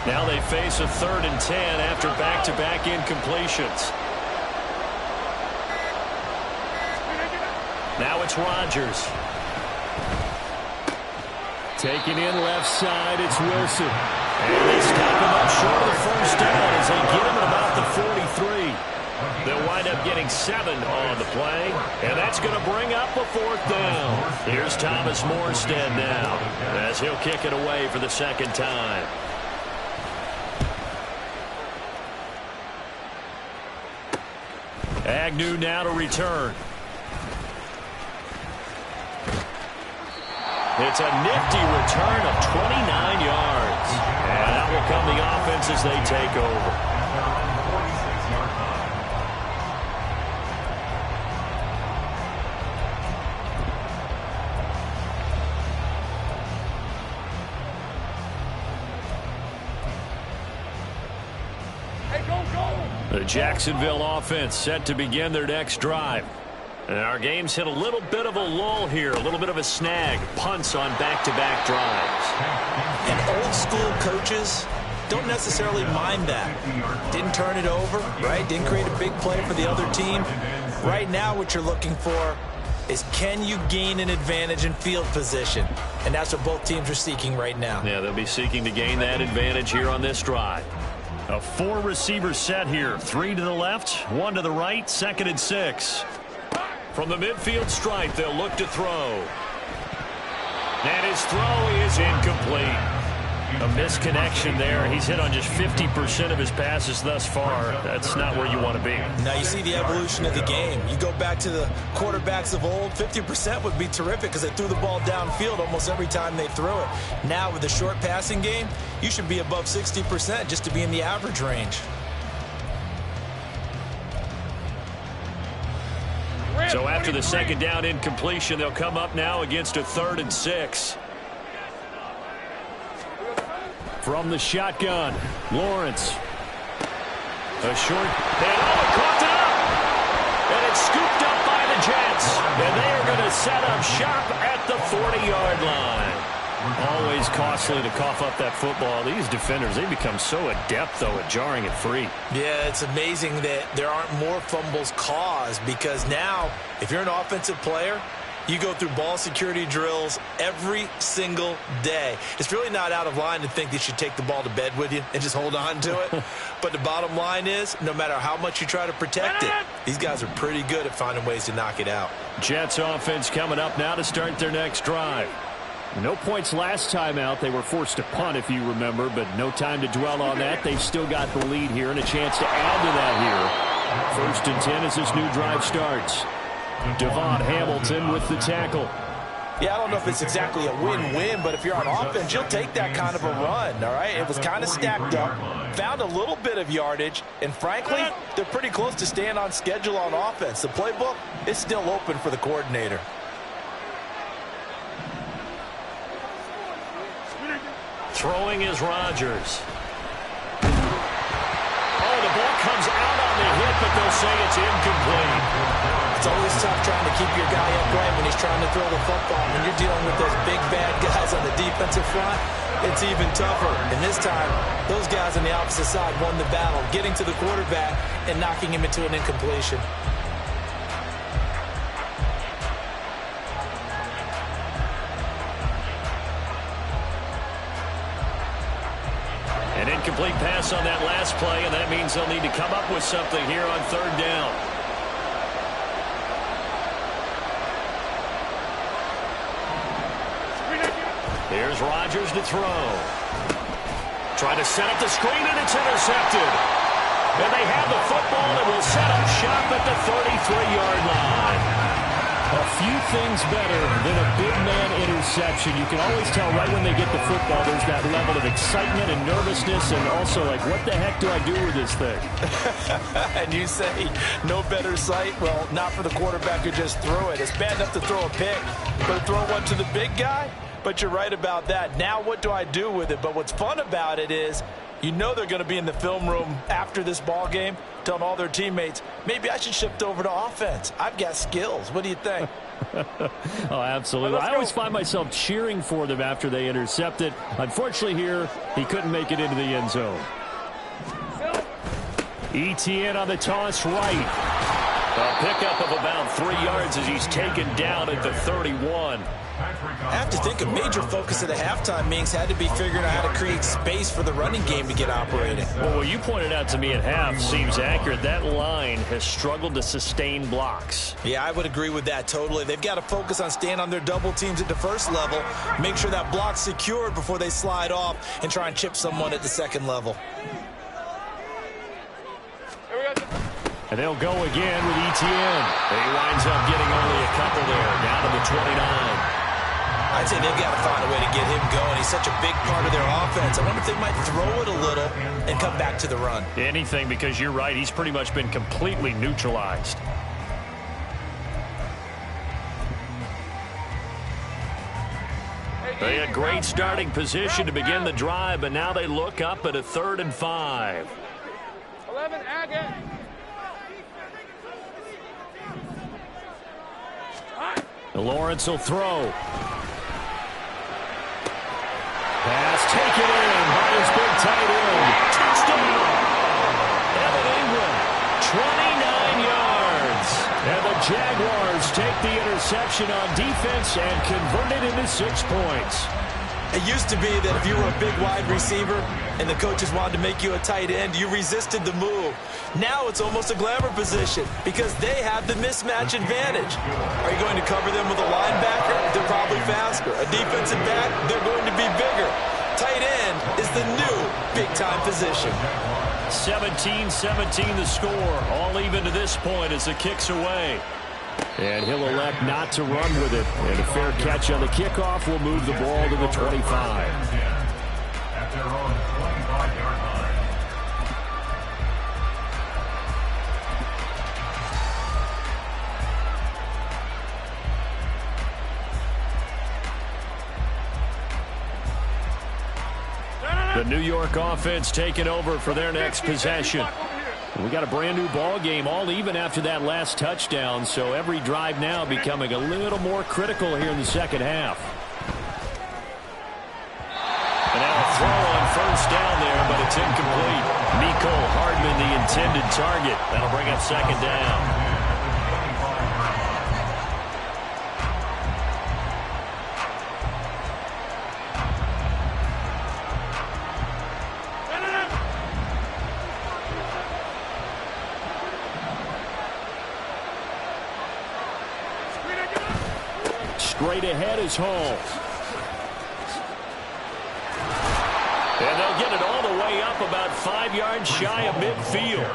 Now they face a 3rd and 10 after back-to-back incompletions. Now it's Rodgers. Taking in left side, it's Wilson. And they stop him up short of the first down as they get him at about the 43. They'll wind up getting 7 on the play, and that's going to bring up a 4th down. Here's Thomas Morstead now as he'll kick it away for the 2nd time. Agnew now to return. It's a nifty return of 29 yards. And out will come the offense as they take over. The Jacksonville offense set to begin their next drive. And our game's hit a little bit of a lull here, a little bit of a snag. Punts on back-to-back drives. And old school coaches don't necessarily mind that. Didn't turn it over, right? Didn't create a big play for the other team. Right now what you're looking for is can you gain an advantage in field position? And that's what both teams are seeking right now. Yeah, they'll be seeking to gain that advantage here on this drive. A 4-receiver set here. 3 to the left, 1 to the right, 2nd and 6. From the midfield stripe, they'll look to throw. And his throw is incomplete. A misconnection there. He's hit on just 50% of his passes thus far. That's not where you want to be. Now you see the evolution of the game. You go back to the quarterbacks of old, 50% would be terrific because they threw the ball downfield almost every time they threw it. Now with the short passing game, you should be above 60% just to be in the average range. So after the 2nd down incompletion, they'll come up now against a 3rd and 6. From the shotgun, Lawrence. A short, and caught it up! And it's scooped up by the Jets. And they are going to set up shop at the 40-yard line. Always costly to cough up that football. These defenders, they become so adept, though, at jarring it free. Yeah, it's amazing that there aren't more fumbles caused, because now, if you're an offensive player, you go through ball security drills every single day. It's really not out of line to think that you should take the ball to bed with you and just hold on to it. But the bottom line is, no matter how much you try to protect it, these guys are pretty good at finding ways to knock it out. Jets offense coming up now to start their next drive. No points last time out. They were forced to punt, if you remember, but no time to dwell on that. They've still got the lead here and a chance to add to that here. 1st and 10 as this new drive starts. Devon Hamilton with the tackle. Yeah, I don't know if it's exactly a win-win, but if you're on offense, you'll take that kind of a run, all right? It was kind of stacked up, found a little bit of yardage, and frankly, they're pretty close to staying on schedule on offense. The playbook is still open for the coordinator. Throwing is Rodgers. Oh, the ball comes out on the hit, but they'll say it's incomplete. It's always tough trying to keep your guy upright when he's trying to throw the football. When you're dealing with those big, bad guys on the defensive front, it's even tougher. And this time, those guys on the opposite side won the battle, getting to the quarterback and knocking him into an incompletion. An incomplete pass on that last play, and that means they'll need to come up with something here on 3rd down. Here's Rodgers to throw. Trying to set up the screen, and it's intercepted. And they have the football and will set up shop at the 33-yard line. A few things better than a big man interception. You can always tell right when they get the football, there's that level of excitement and nervousness, and also like, what the heck do I do with this thing? And you say, no better sight? Well, not for the quarterback who just threw it. It's bad enough to throw a pick, but to throw one to the big guy? But you're right about that. Now what do I do with it? But what's fun about it is, you know they're going to be in the film room after this ball game telling all their teammates, maybe I should shift over to offense. I've got skills. What do you think? Oh, absolutely. I always find myself cheering for them after they intercept it. Unfortunately here, he couldn't make it into the end zone. ETN on the toss right. A pickup of about 3 yards as he's taken down at the 31. I have to think a major focus of the halftime meetings had to be figuring out how to create space for the running game to get operating. Well, what you pointed out to me at half seems accurate. That line has struggled to sustain blocks. Yeah, I would agree with that totally. They've got to focus on staying on their double teams at the first level, make sure that block's secured before they slide off and try and chip someone at the second level. And they'll go again with ETN. He winds up getting only a couple there, down to the 29. I'd say they've got to find a way to get him going. He's such a big part of their offense. I wonder if they might throw it a little and come back to the run. Anything, because you're right. He's pretty much been completely neutralized. They had great starting position to begin the drive, but now they look up at a 3rd and 5. 11, Agate. Lawrence will throw. Pass taken in by his big tight end. Touchdown! Evan Ingram, 29 yards. And the Jaguars take the interception on defense and convert it into 6 points. It used to be that if you were a big wide receiver and the coaches wanted to make you a tight end, you resisted the move. Now it's almost a glamour position because they have the mismatch advantage. Are you going to cover them with a linebacker? They're probably faster. A defensive back? They're going to be bigger. Tight end is the new big-time position. 17-17 the score. All even to this point as the kick's away. And he'll elect not to run with it. And a fair catch on the kickoff will move the ball to the 25. At their own 25-yard line. The New York offense taking over for their next possession. We got a brand new ball game, all even after that last touchdown, so every drive now becoming a little more critical here in the second half. first down there, but it's incomplete. Mecole Hardman, the intended target. That'll bring up second down. Straight ahead is Hall. And they'll get it all the way up about 5 yards shy of midfield.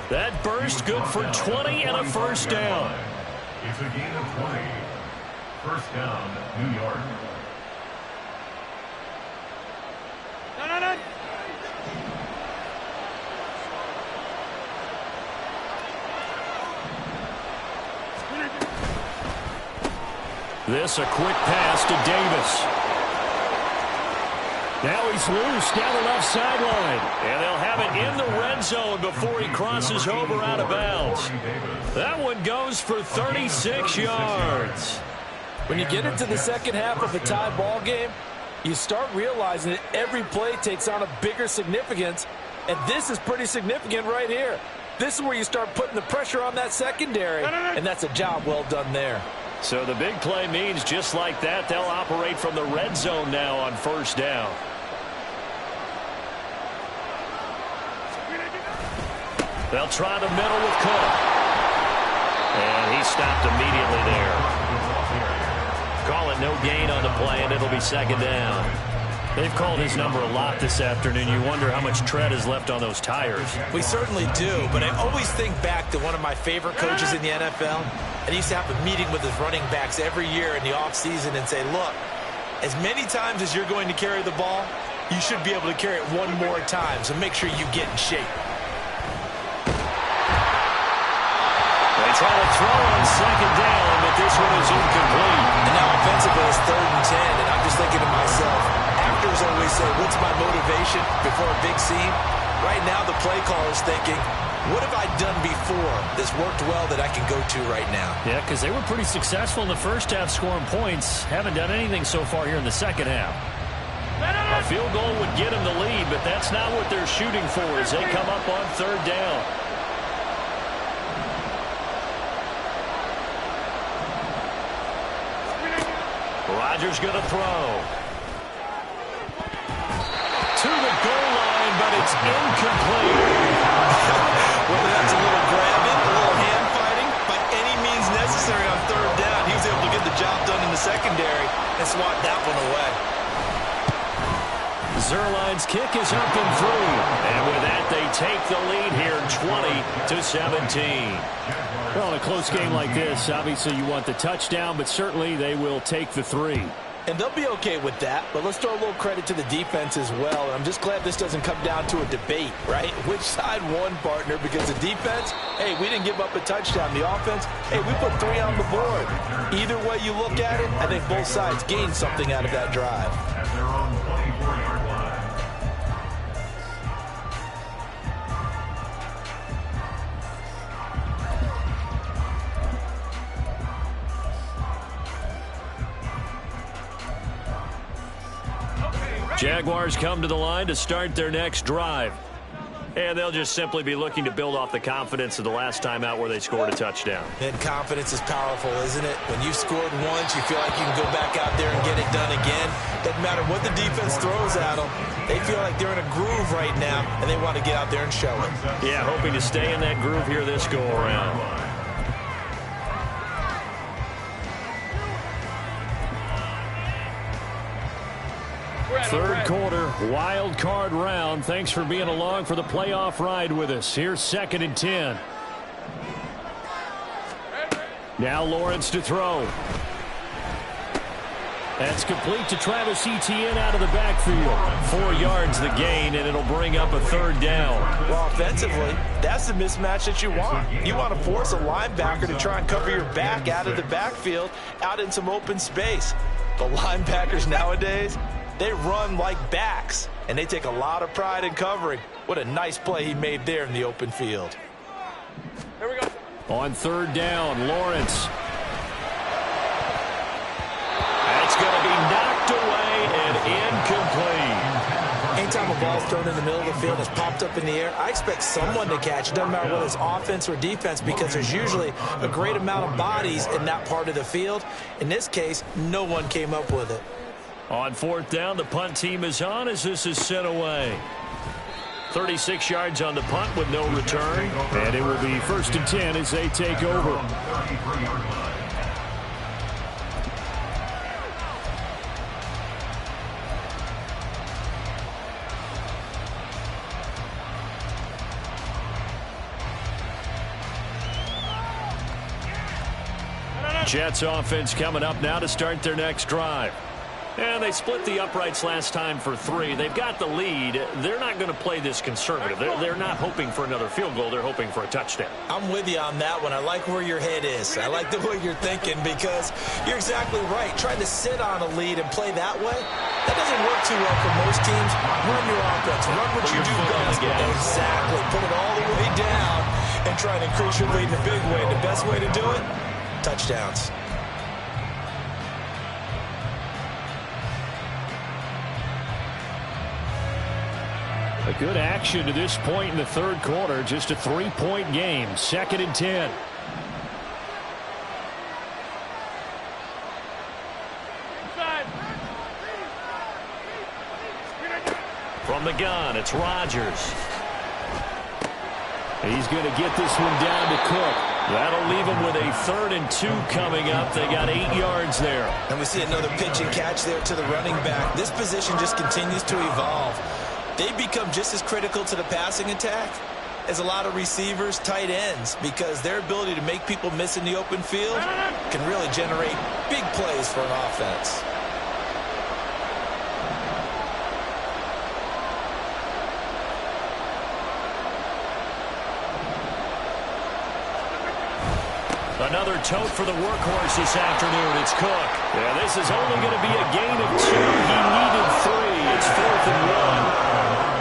That burst good for 20 and a first down. It's a gain of 20. First down, New York. No. This a quick pass to Davis. Now he's loose down the left sideline. And they'll have it in the red zone before he crosses over out of bounds. That one goes for 36 yards. When you get into the second half of a tie ball game, you start realizing that every play takes on a bigger significance. And this is pretty significant right here. This is where you start putting the pressure on that secondary. And that's a job well done there. So the big play means just like that, they'll operate from the red zone now on first down. They'll try the middle with Cook. And he stopped immediately there. Call it no gain on the play, and it'll be second down. They've called his number a lot this afternoon. You wonder how much tread is left on those tires. We certainly do, but I always think back to one of my favorite coaches in the NFL. And he used to have a meeting with his running backs every year in the offseason and say, look, as many times as you're going to carry the ball, you should be able to carry it one more time, so make sure you get in shape. They try to throw on second down, but this one is incomplete. And now offensively it's 3rd and 10, and I'm just thinking to myself, actors always say, what's my motivation before a big scene? Right now the play caller's thinking, what have I done before that's worked well that I can go to right now? Yeah, because they were pretty successful in the first half scoring points. Haven't done anything so far here in the second half. A field goal would get them the lead, but that's not what they're shooting for as they come up on third down. Rodgers going to throw. To the goal line, but it's incomplete. Whether that's a little grabbing, a little hand fighting, by any means necessary on third down, he was able to get the job done in the secondary and swat that one away. Zuerlein's kick is up and through. And with that, they take the lead here 20-17. Well, in a close game like this, obviously you want the touchdown, but certainly they will take the 3. And they'll be okay with that, but let's throw a little credit to the defense as well. And I'm just glad this doesn't come down to a debate, right? Which side won, partner? Because the defense, hey, we didn't give up a touchdown. The offense, hey, we put 3 on the board. Either way you look at it, I think both sides gained something out of that drive. At their own 24-yard line. Jaguars come to the line to start their next drive. And they'll just simply be looking to build off the confidence of the last time out where they scored a touchdown. And confidence is powerful, isn't it? When you've scored once, you feel like you can go back out there and get it done again. Doesn't matter what the defense throws at them. They feel like they're in a groove right now, and they want to get out there and show it. Yeah, hoping to stay in that groove here this go-around. Third quarter, wild card round. Thanks for being along for the playoff ride with us. Here's 2nd and 10. Now Lawrence to throw. That's complete to Travis Etienne out of the backfield. 4 yards the gain, and it'll bring up a 3rd down. Well, offensively, that's the mismatch that you want. You want to force a linebacker to try and cover your back out of the backfield, out in some open space. The linebackers nowadays, they run like backs, and they take a lot of pride in covering. What a nice play he made there in the open field. Here we go. On 3rd down, Lawrence. That's going to be knocked away and incomplete. Anytime a ball's thrown in the middle of the field, it's popped up in the air, I expect someone to catch it. Doesn't matter whether it's offense or defense, because there's usually a great amount of bodies in that part of the field. In this case, no one came up with it. On fourth down, the punt team is on as this is sent away. 36 yards on the punt with no return. And it will be 1st and 10 as they take over. Jets offense coming up now to start their next drive. And they split the uprights last time for 3. They've got the lead. They're not going to play this conservative. They're not hoping for another field goal. They're hoping for a touchdown. I'm with you on that one. I like where your head is. I like the way you're thinking, because you're exactly right. Trying to sit on a lead and play that way, that doesn't work too well for most teams. Run your offense. Run what you do best. Exactly. Put it all the way down and try and increase your lead in a big way. The best way to do it, touchdowns. A good action to this point in the third quarter. Just a 3-point game. 2nd and 10. From the gun, it's Rodgers. He's going to get this one down to Cook. That'll leave him with a 3rd and 2 coming up. They got 8 yards there. And we see another pitch and catch there to the running back. This position just continues to evolve. They become just as critical to the passing attack as a lot of receivers, tight ends, because their ability to make people miss in the open field can really generate big plays for an offense. Another tote for the workhorse this afternoon. It's Cook. Yeah, this is only going to be a gain of 2. He needed 3. It's 4th and 1.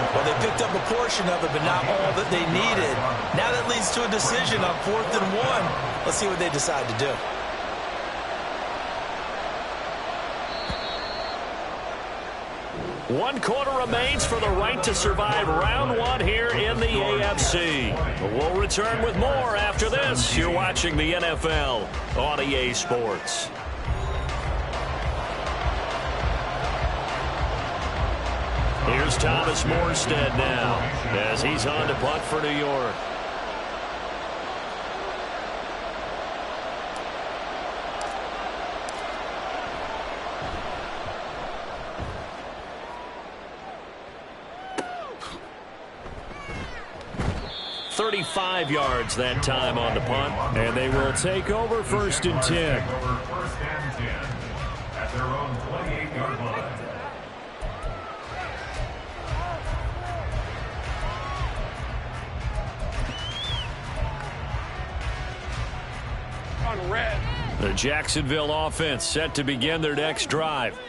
Well, they picked up a portion of it, but not all that they needed. Now that leads to a decision on 4th and 1. Let's see what they decide to do. One quarter remains for the right to survive round 1 here in the AFC. We'll return with more after this. You're watching the NFL on EA Sports. Here's Thomas Morstead now as he's on to punt for New York. .35 yards that time on the punt, and they will take over 1st and 10. First and 10 at their own 28-yard line. On red. The Jacksonville offense set to begin their next drive.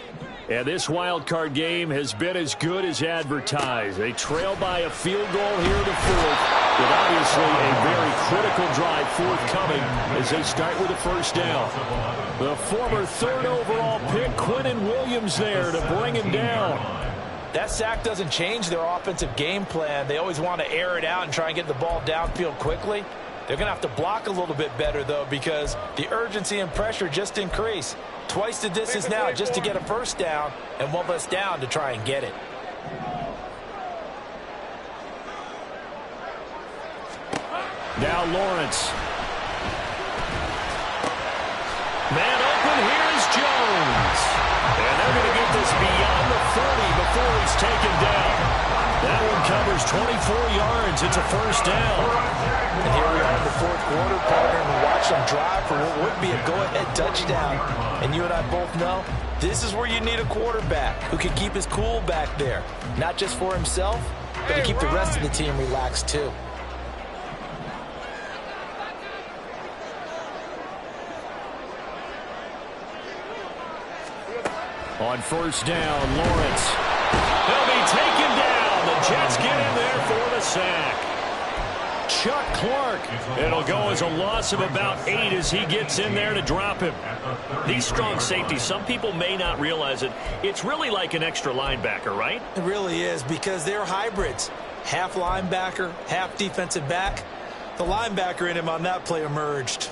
And this wild card game has been as good as advertised. They trail by a field goal here in the 4th, with obviously a very critical drive forthcoming as they start with a 1st down. The former 3rd overall pick, Quinnen Williams, there to bring him down. That sack doesn't change their offensive game plan. They always want to air it out and try and get the ball downfield quickly. They're going to have to block a little bit better, though, because the urgency and pressure just increase. Twice the distance now just to get a 1st down, and 1 less down to try and get it. Now Lawrence. Man open, here's Jones. And they're going to get this beyond the 40 before he's taken down. That one covers 24 yards. It's a 1st down. And here we are in the 4th quarter, partner, and we watch them drive for what would be a go-ahead touchdown. And you and I both know this is where you need a quarterback who can keep his cool back there. Not just for himself, but to keep the rest of the team relaxed too. On 1st down, Lawrence. He'll be taken down. The Jets get in there for the sack. Chuck Clark. It'll go as a loss of about 8 as he gets in there to drop him. These strong safeties, some people may not realize it. It's really like an extra linebacker, right? It really is, because they're hybrids. Half linebacker, half defensive back. The linebacker in him on that play emerged.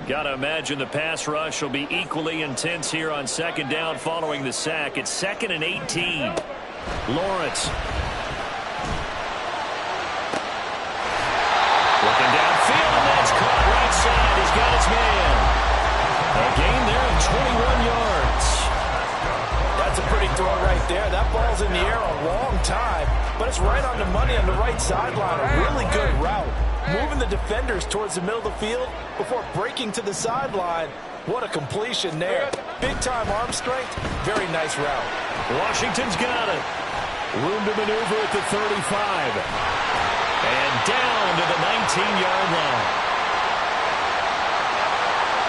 Got to imagine the pass rush will be equally intense here on second down following the sack. It's 2nd and 18. Lawrence. Looking downfield, and that's caught right side. He's got his man. A gain there of 21 yards. That's a pretty throw right there. That ball's in the air a long time, but it's right on the money on the right sideline. A really good route. Moving the defenders towards the middle of the field before breaking to the sideline. What a completion there. Big-time arm strength. Very nice route. Washington's got it. Room to maneuver at the 35. And down to the 19-yard line.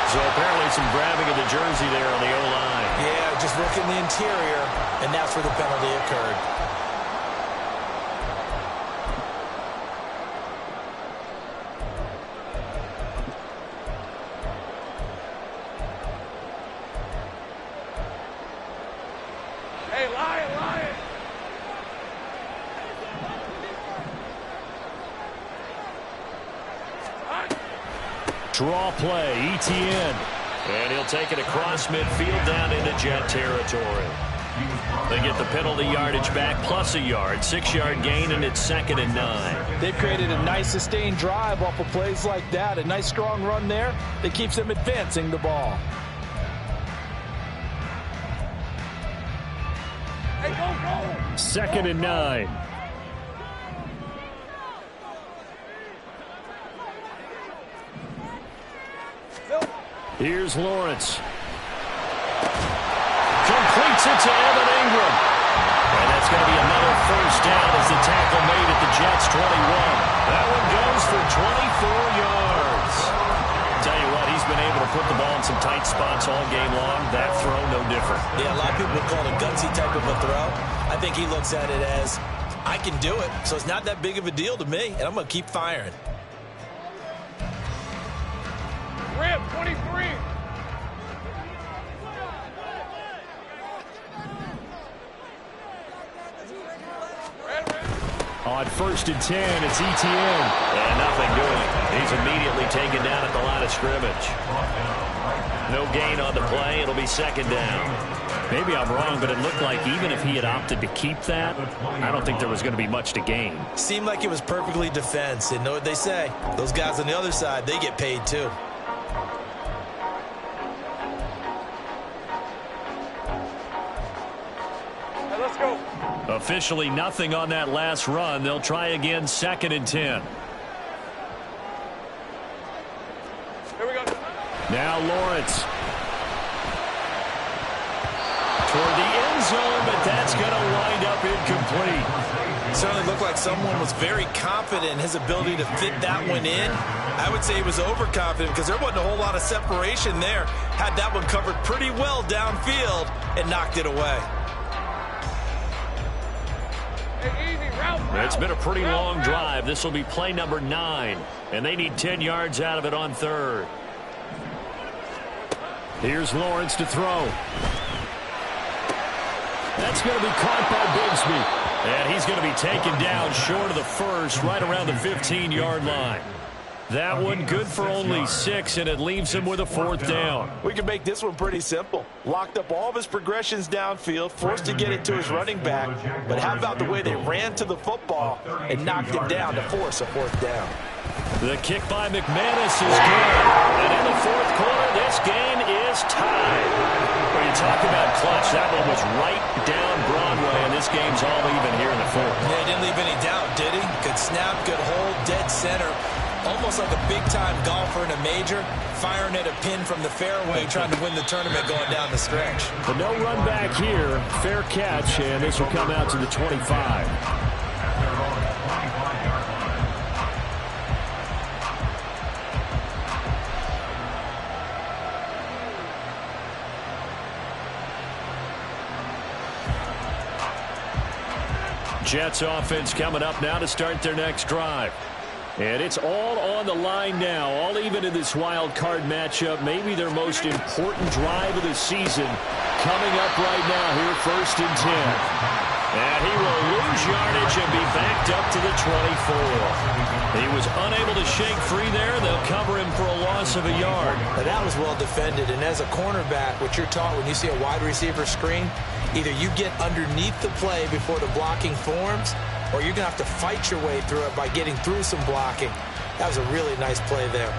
So apparently some grabbing of the jersey there on the O-line. Yeah, just working the interior, and that's where the penalty occurred. Hey, Lion! Draw play, ETN. And he'll take it across midfield down into Jet territory. They get the penalty yardage back plus a yard. 6-yard gain, and it's 2nd and 9. They've created a nice sustained drive off of plays like that. A nice strong run there that keeps them advancing the ball. Hey, go! 2nd and 9. Here's Lawrence. Completes it to Evan Ingram. And that's going to be another first down as the tackle made at the Jets' 21. That one goes for 24 yards. Tell you what, he's been able to put the ball in some tight spots all game long. That throw, no different. Yeah, a lot of people would call it a gutsy type of a throw. I think he looks at it as, I can do it, so it's not that big of a deal to me, and I'm going to keep firing. Rip, 23. On 1st and 10, it's ETN. And nothing doing. He's immediately taken down at the line of scrimmage. No gain on the play. It'll be 2nd down. Maybe I'm wrong, but it looked like even if he had opted to keep that, I don't think there was going to be much to gain. Seemed like it was perfectly defense. And know what they say? Those guys on the other side, they get paid too. Hey, let's go. Officially nothing on that last run. They'll try again, 2nd and 10. Here we go. Now Lawrence. Toward the end zone, but that's going to wind up incomplete. Certainly looked like someone was very confident in his ability to fit that one in. I would say he was overconfident because there wasn't a whole lot of separation there. Had that one covered pretty well downfield and knocked it away. Hey, easy, route. It's been a pretty long drive. This will be play number 9, and they need 10 yards out of it on 3rd. Here's Lawrence to throw. That's going to be caught by Bigsby. And he's going to be taken down short of the first, right around the 15-yard line. That one good for only 6, and it leaves him with a 4th down. We can make this one pretty simple. Locked up all of his progressions downfield, forced to get it to his running back. But how about the way they ran to the football and knocked him down to force a 4th down? The kick by McManus is good. And in the 4th quarter, this game is tied. When you talk about clutch, that one was right down Broadway, and this game's all even here in the 4th. Yeah, he didn't leave any doubt, did he? Good snap, good hold, dead center. Almost like a big-time golfer in a major, firing at a pin from the fairway, trying to win the tournament going down the stretch. But no run back here. Fair catch, and this will come out to the 25. Jets offense coming up now to start their next drive. And it's all on the line now, all even in this wild card matchup. Maybe their most important drive of the season coming up right now here, 1st and 10. And he will lose yardage and be backed up to the 24. He was unable to shake free there. They'll cover him for a loss of a yard. Now that was well defended. And as a cornerback, what you're taught when you see a wide receiver screen, either you get underneath the play before the blocking forms, or you're going to have to fight your way through it by getting through some blocking. That was a really nice play there.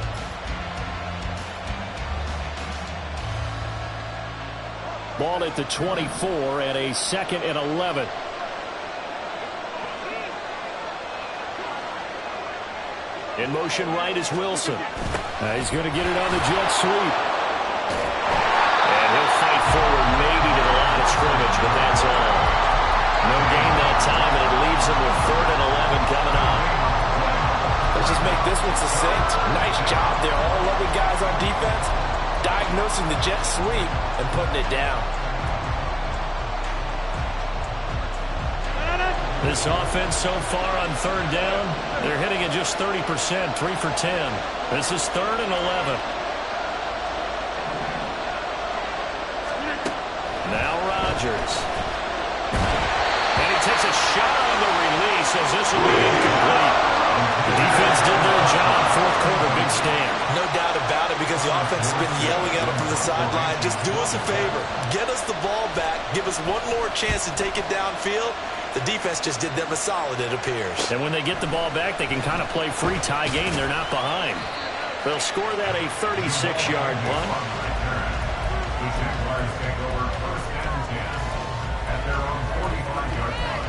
Ball at the 24 and a 2nd and 11. In motion right is Wilson. He's going to get it on the jet sweep. And he'll fight forward maybe to the line of scrimmage, but that's all. No gain that time, and it leaves him with 3rd and 11 coming up. Let's just make this one succinct. Nice job there. All 11 guys on defense diagnosing the jet sweep and putting it down. This offense so far on 3rd down, they're hitting at just 30%, 3 for 10. This is 3rd and 11. Now Rodgers. And he takes a shot on the release as this will be incomplete. The defense did their job. 4th quarter, big stand. No doubt about it, because the offense has been yelling at him from the sideline. Just do us a favor. Get us the ball back. Give us one more chance to take it downfield. The defense just did them a solid, it appears. And when they get the ball back, they can kind of play free tie game. They're not behind. They'll score that a 36-yard punt. The Jaguars take over 1st and 10 at their own 45-yard line.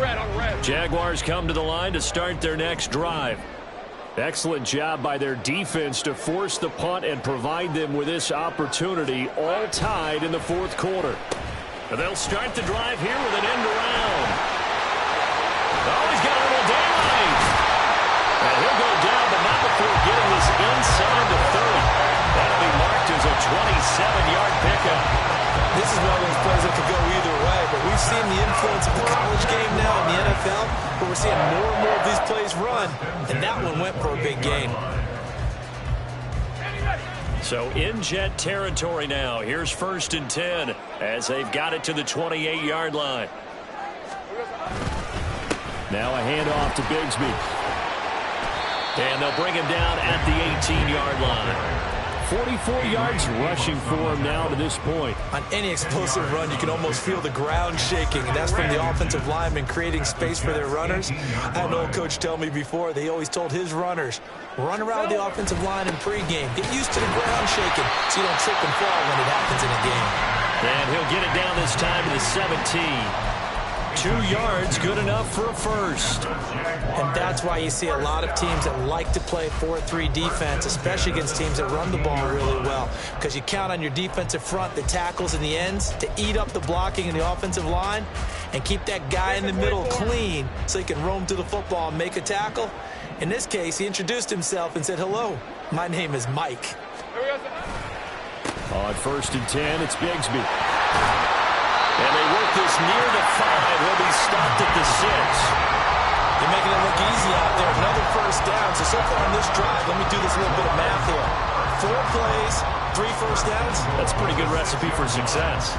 Red on red. Jaguars come to the line to start their next drive. Excellent job by their defense to force the punt and provide them with this opportunity, all tied in the 4th quarter. And they'll start the drive here with an end around. Oh, he's got a little daylight. And he'll go down, but not before getting this inside the 30. That'll be marked as a 27-yard pickup. This is one of those plays that could go either way, but we've seen the influence of the college game now in the NFL, where we're seeing more and more of these plays run, and that one went for a big gain. So in Jet territory now. Here's 1st and 10 as they've got it to the 28-yard line. Now a handoff to Bigsby. And they'll bring him down at the 18-yard line. 44 yards rushing for him now to this point. On any explosive run, you can almost feel the ground shaking, and that's from the offensive linemen creating space for their runners. I had an old coach tell me before, they always told his runners, run around the offensive line in pregame. Get used to the ground shaking so you don't trip and fall when it happens in a game. And he'll get it down this time to the 17. 2 yards, good enough for a first. And that's why you see a lot of teams that like to play 4-3 defense, especially against teams that run the ball really well, because you count on your defensive front, the tackles and the ends, to eat up the blocking in the offensive line and keep that guy in the middle clean so he can roam to the football and make a tackle. In this case, he introduced himself and said, hello, my name is Mike. On 1st and 10, it's Bigsby. And they work this near the 5. He'll be stopped at the 6. They're making it look easy out there. Another first down. So far on this drive, let me do this little bit of math here. 4 plays, 3 first downs. That's a pretty good recipe for success.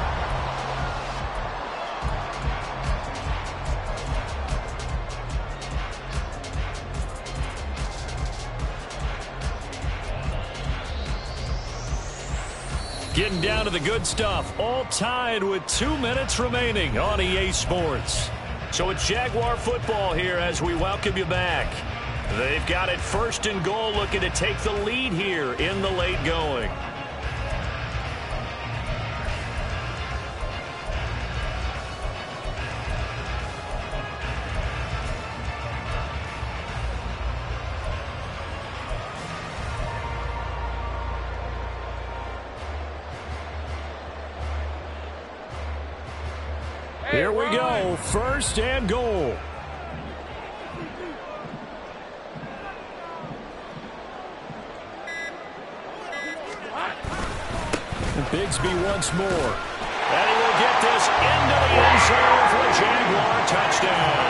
Getting down to the good stuff, all tied with 2 minutes remaining on EA Sports. So it's Jaguar football here as we welcome you back. They've got it 1st and goal, looking to take the lead here in the late going. Here we go, 1st and goal. Bigsby once more. And he will get this into the end zone for a Jaguar touchdown.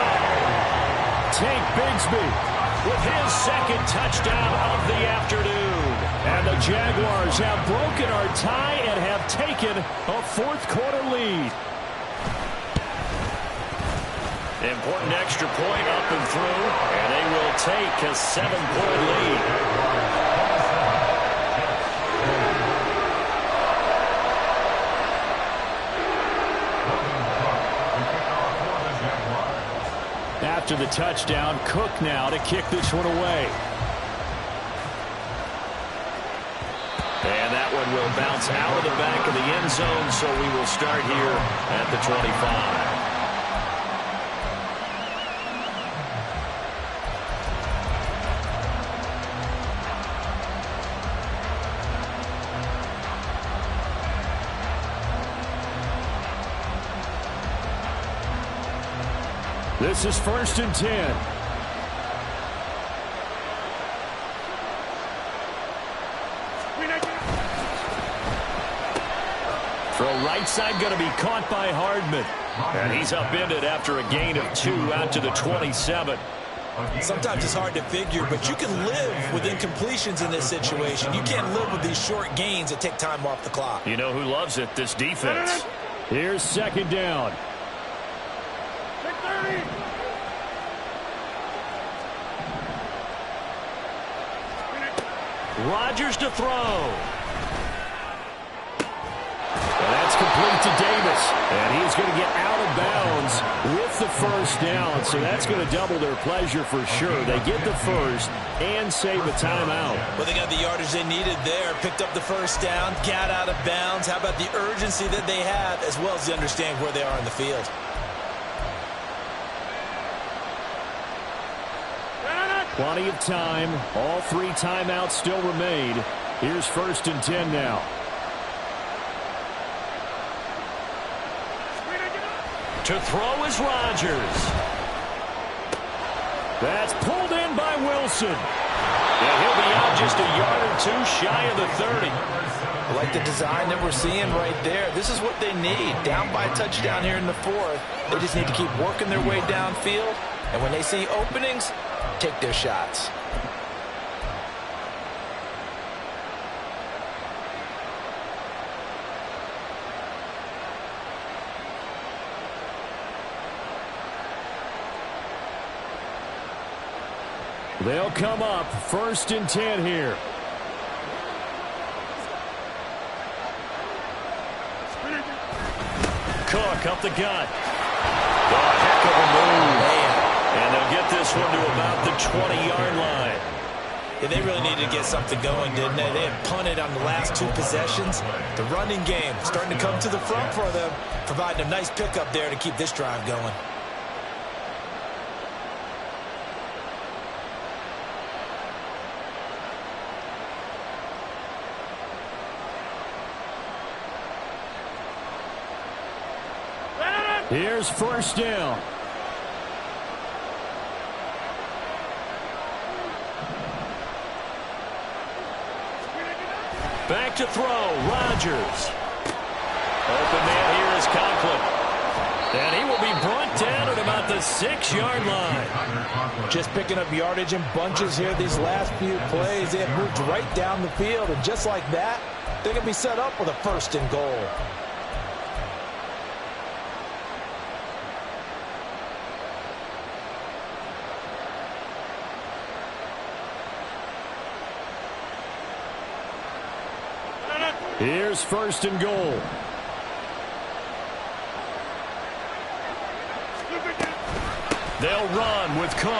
Tank Bigsby with his second touchdown of the afternoon. And the Jaguars have broken our tie and have taken a fourth-quarter lead. Important extra point up and through, and they will take a 7-point lead. After the touchdown, Cook now to kick this one away. And that one will bounce out of the back of the end zone, so we will start here at the 25. This is 1st and 10. Throw right side going to be caught by Hardman. And he's upended after a gain of 2 out to the 27. Sometimes it's hard to figure, but you can live with incompletions in this situation. You can't live with these short gains that take time off the clock. You know who loves it? This defense. Here's 2nd down. Rodgers to throw. And that's complete to Davis. And he's going to get out of bounds with the first down. So that's going to double their pleasure for sure. They get the first and save a timeout. Well, they got the yardage they needed there. Picked up the first down, got out of bounds. How about the urgency that they have, as well as they understand where they are in the field? Plenty of time. All 3 timeouts still remain. Here's 1st and 10 now. To throw is Rodgers. That's pulled in by Wilson. And he'll be out just a yard or 2 shy of the 30. I like the design that we're seeing right there. This is what they need. Down by a touchdown here in the 4th. They just need to keep working their way downfield. And when they see openings, take their shots. They'll come up 1st and 10 here. Cook up the gut. Oh, heck of a move. Man. And they'll get this one to about the 20-yard line. Yeah, they really needed to get something going, didn't they? They had punted on the last 2 possessions. The running game starting to come to the front for them, providing a nice pickup there to keep this drive going. Here's 1st down. Back to throw, Rodgers. Open man here is Conklin. And he will be brought down at about the 6-yard line. Just picking up yardage in bunches here these last few plays. They have moved right down the field, and just like that, they can be set up with a 1st and goal. Here's 1st and goal. They'll run with Cook.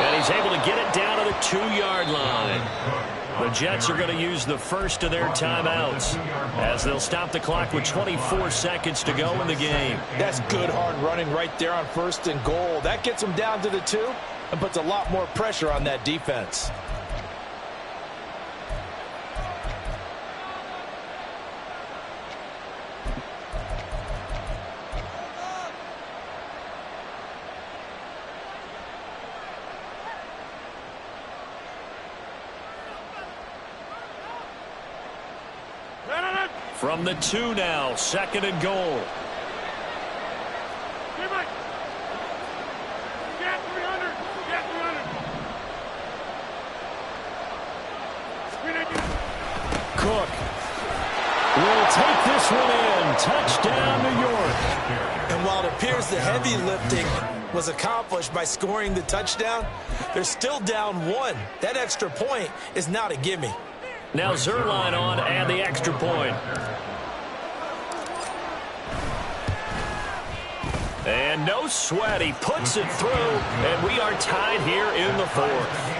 And he's able to get it down to the 2-yard line. The Jets are going to use the first of their timeouts as they'll stop the clock with 24 seconds to go in the game. That's good hard running right there on 1st and goal. That gets them down to the 2 and puts a lot more pressure on that defense. From the 2 now, 2nd and goal. Get 300. Get 300. Cook will take this one in. Touchdown, New York. And while it appears the heavy lifting was accomplished by scoring the touchdown, they're still down 1. That extra point is not a gimme. Now Zerline on and the extra point. And no sweat. He puts it through, and we are tied here in the 4th.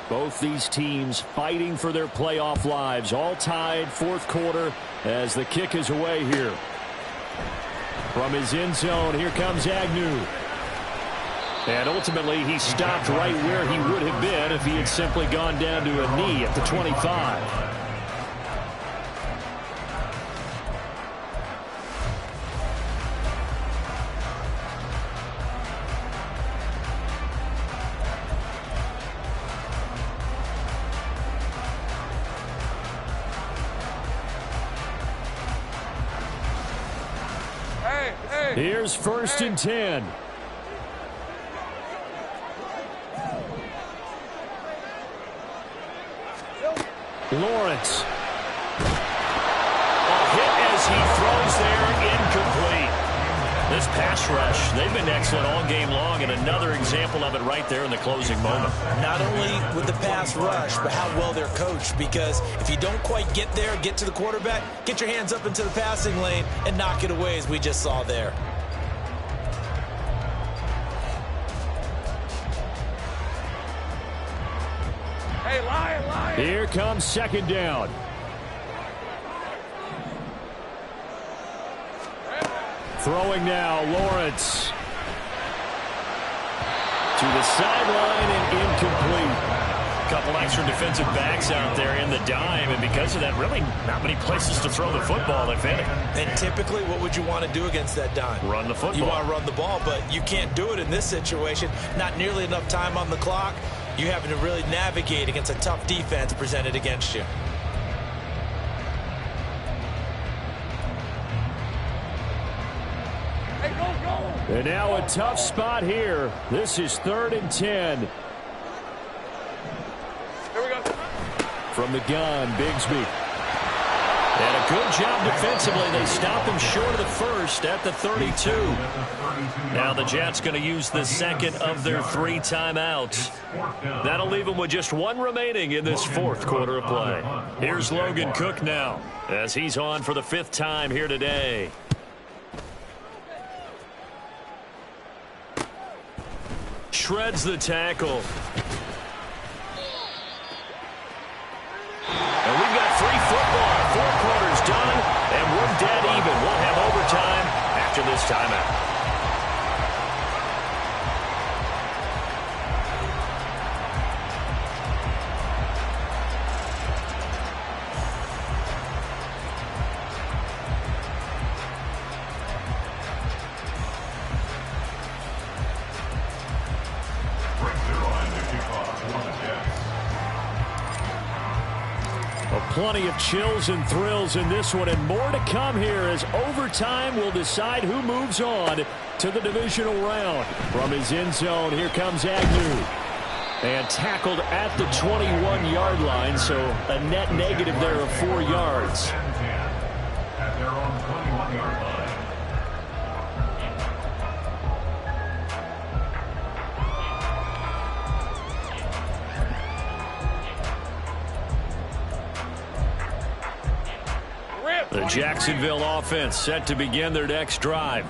Both these teams fighting for their playoff lives. All tied, 4th quarter, as the kick is away here. From his end zone, here comes Agnew. And ultimately, he stopped right where he would have been if he had simply gone down to a knee at the 25. Here's 1st and 10. Lawrence. A hit as he throws there, incomplete. This pass rush, they've been excellent all game long, and another example of it right there in the closing moment. Not only with the pass rush, but how well they're coached, because if you don't quite get there, get to the quarterback, get your hands up into the passing lane and knock it away, as we just saw there. Hey, Lion. Here comes 2nd down. Throwing now, Lawrence. To the sideline and incomplete. A couple extra defensive backs out there in the dime, and because of that, really not many places to throw the football, if any. And typically, what would you want to do against that dime? Run the football. You want to run the ball, but you can't do it in this situation. Not nearly enough time on the clock. You're having to really navigate against a tough defense presented against you. And now a tough spot here. This is 3rd and 10. Here we go. From the gun, Bigsby. And a good job defensively. They stop him short of the 1st at the 32. Now the Jets going to use the 2nd of their 3 timeouts. That'll leave them with just 1 remaining in this 4th quarter of play. Here's Logan Cook now as he's on for the 5th time here today. Shreds the tackle. And we've got free football. 4 quarters done, and we're dead even. We'll have overtime after this timeout. Plenty of chills and thrills in this one, and more to come here as overtime will decide who moves on to the divisional round. From his end zone, here comes Agnew. And tackled at the 21-yard line, so a net negative there of 4 yards. At their own 21-yard line. The Jacksonville offense set to begin their next drive.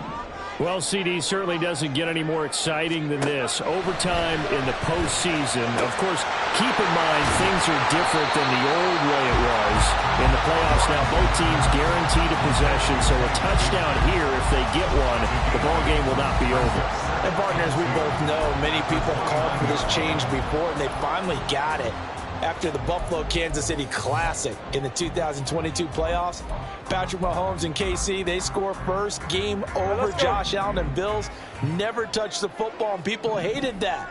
Well, CD, certainly doesn't get any more exciting than this. Overtime in the postseason. Of course, keep in mind things are different than the old way it was. In the playoffs now, both teams guaranteed a possession, so a touchdown here, if they get one, the ball game will not be over. And partners, we both know many people called for this change before, and they finally got it. After the Buffalo-Kansas City Classic in the 2022 playoffs, Patrick Mahomes and KC, they score first, game over. Josh Allen and Bills never touched the football, and people hated that.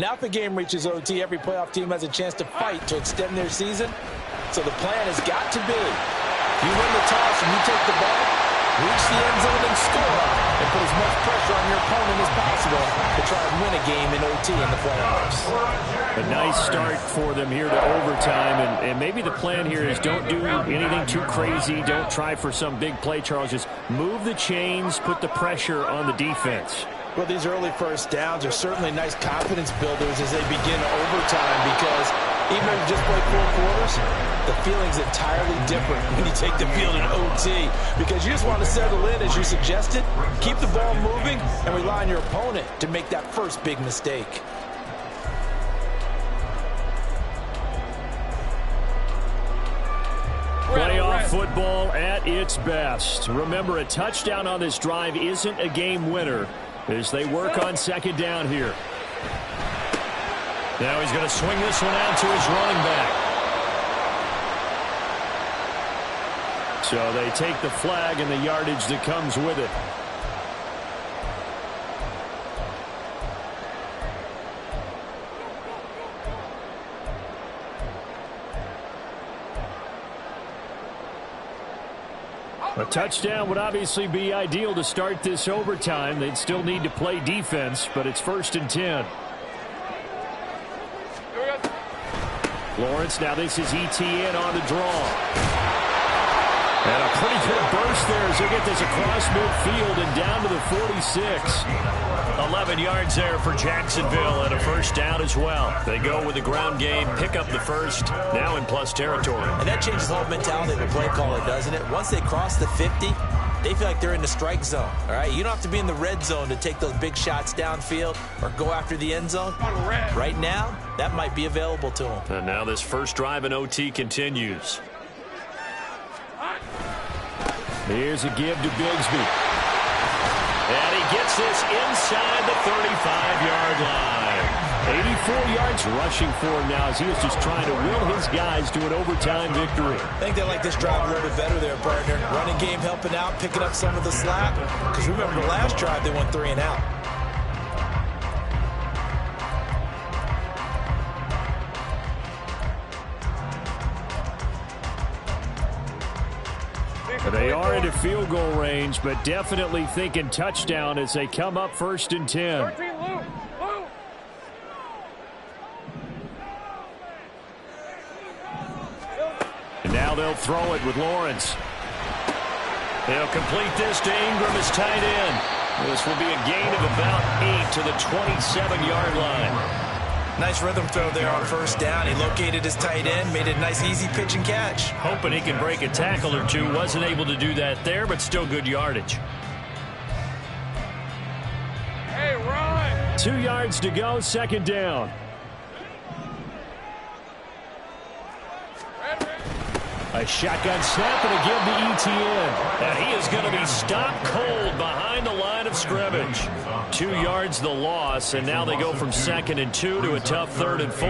Now if the game reaches OT, every playoff team has a chance to fight to extend their season. So the plan has got to be, you win the toss and you take the ball, reach the end zone and score, and put as much pressure on your opponent as possible to try and win a game in OT in the playoffs. A nice start for them here to overtime, and maybe the plan here is don't do anything too crazy. Don't try for some big play, Charles. Just move the chains, put the pressure on the defense. Well, these early first downs are certainly nice confidence builders as they begin overtime, because even though you just played 4 quarters, the feeling's entirely different when you take the field in OT, because you just want to settle in, as you suggested, keep the ball moving, and rely on your opponent to make that first big mistake. Playoff football at its best. Remember, a touchdown on this drive isn't a game winner as they work on second down here. Now he's going to swing this one out to his running back. So they take the flag and the yardage that comes with it. A touchdown would obviously be ideal to start this overtime. They'd still need to play defense, but it's 1st and 10. Lawrence, now this is ETN on the draw. And a pretty good burst there as they get this across midfield and down to the 46. 11 yards there for Jacksonville and a first down as well. They go with the ground game, pick up the first, now in plus territory. And that changes the whole mentality of a play caller, doesn't it? Once they cross the 50, they feel like they're in the strike zone, all right? You don't have to be in the red zone to take those big shots downfield or go after the end zone. Right now, that might be available to them. And now this first drive in OT continues. Here's a give to Bigsby. And he gets this inside the 35-yard line. 84 yards rushing for him now as he was just trying to will his guys to an overtime victory. I think they like this drive a little bit better there, partner. Running game helping out, picking up some of the slack. Because remember the last drive, they went 3 and out. They are into field goal range, but definitely thinking touchdown as they come up 1st and 10. And now they'll throw it with Lawrence. They'll complete this to Ingram as tight end. This will be a gain of about 8 to the 27-yard line. Nice rhythm throw there on first down. He located his tight end, made it a nice easy pitch and catch. Hoping he can break a tackle or two. Wasn't able to do that there, but still good yardage. Hey, run! 2 yards to go, second down. A shotgun snap and a give to ETN. And he is going to be stopped cold behind the line of scrimmage. 2 yards the loss, and now they go from 2nd and 2 to a tough 3rd and 4.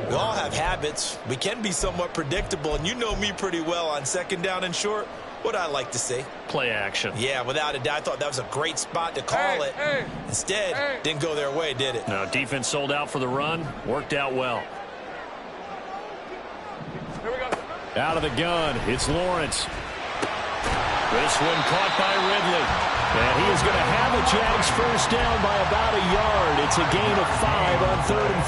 We all have habits. We can be somewhat predictable, and you know me pretty well on second down and short. What I like to see? Play action. Yeah, without a doubt. I thought that was a great spot to call it. Instead, didn't go their way, did it? No, defense sold out for the run. Worked out well. Here we go. Out of the gun, it's Lawrence. This one caught by Ridley. And he is going to have a JAX first down by about a yard. It's a gain of 5 on 3rd and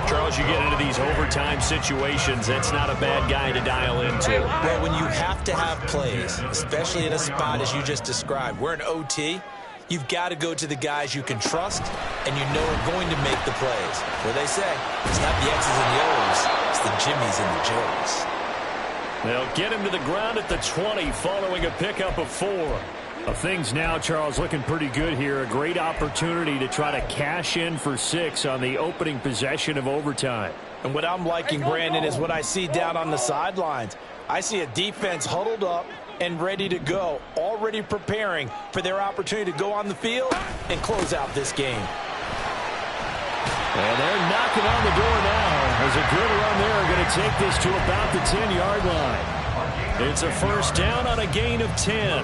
4. Charles, you get into these overtime situations, that's not a bad guy to dial into. Well, when you have to have plays, especially in a spot as you just described, we're in OT, you've got to go to the guys you can trust and you know are going to make the plays. What they say, it's not the X's and the O's, it's the Jimmies and the Joes. They'll get him to the ground at the 20 following a pickup of 4. Things now, Charles, looking pretty good here. A great opportunity to try to cash in for 6 on the opening possession of overtime. And what I'm liking, Brandon, is what I see down on the sidelines. I see a defense huddled up and ready to go, already preparing for their opportunity to go on the field and close out this game. And they're knocking on the door now. As a good run there, going to take this to about the 10-yard line. It's a first down on a gain of 10.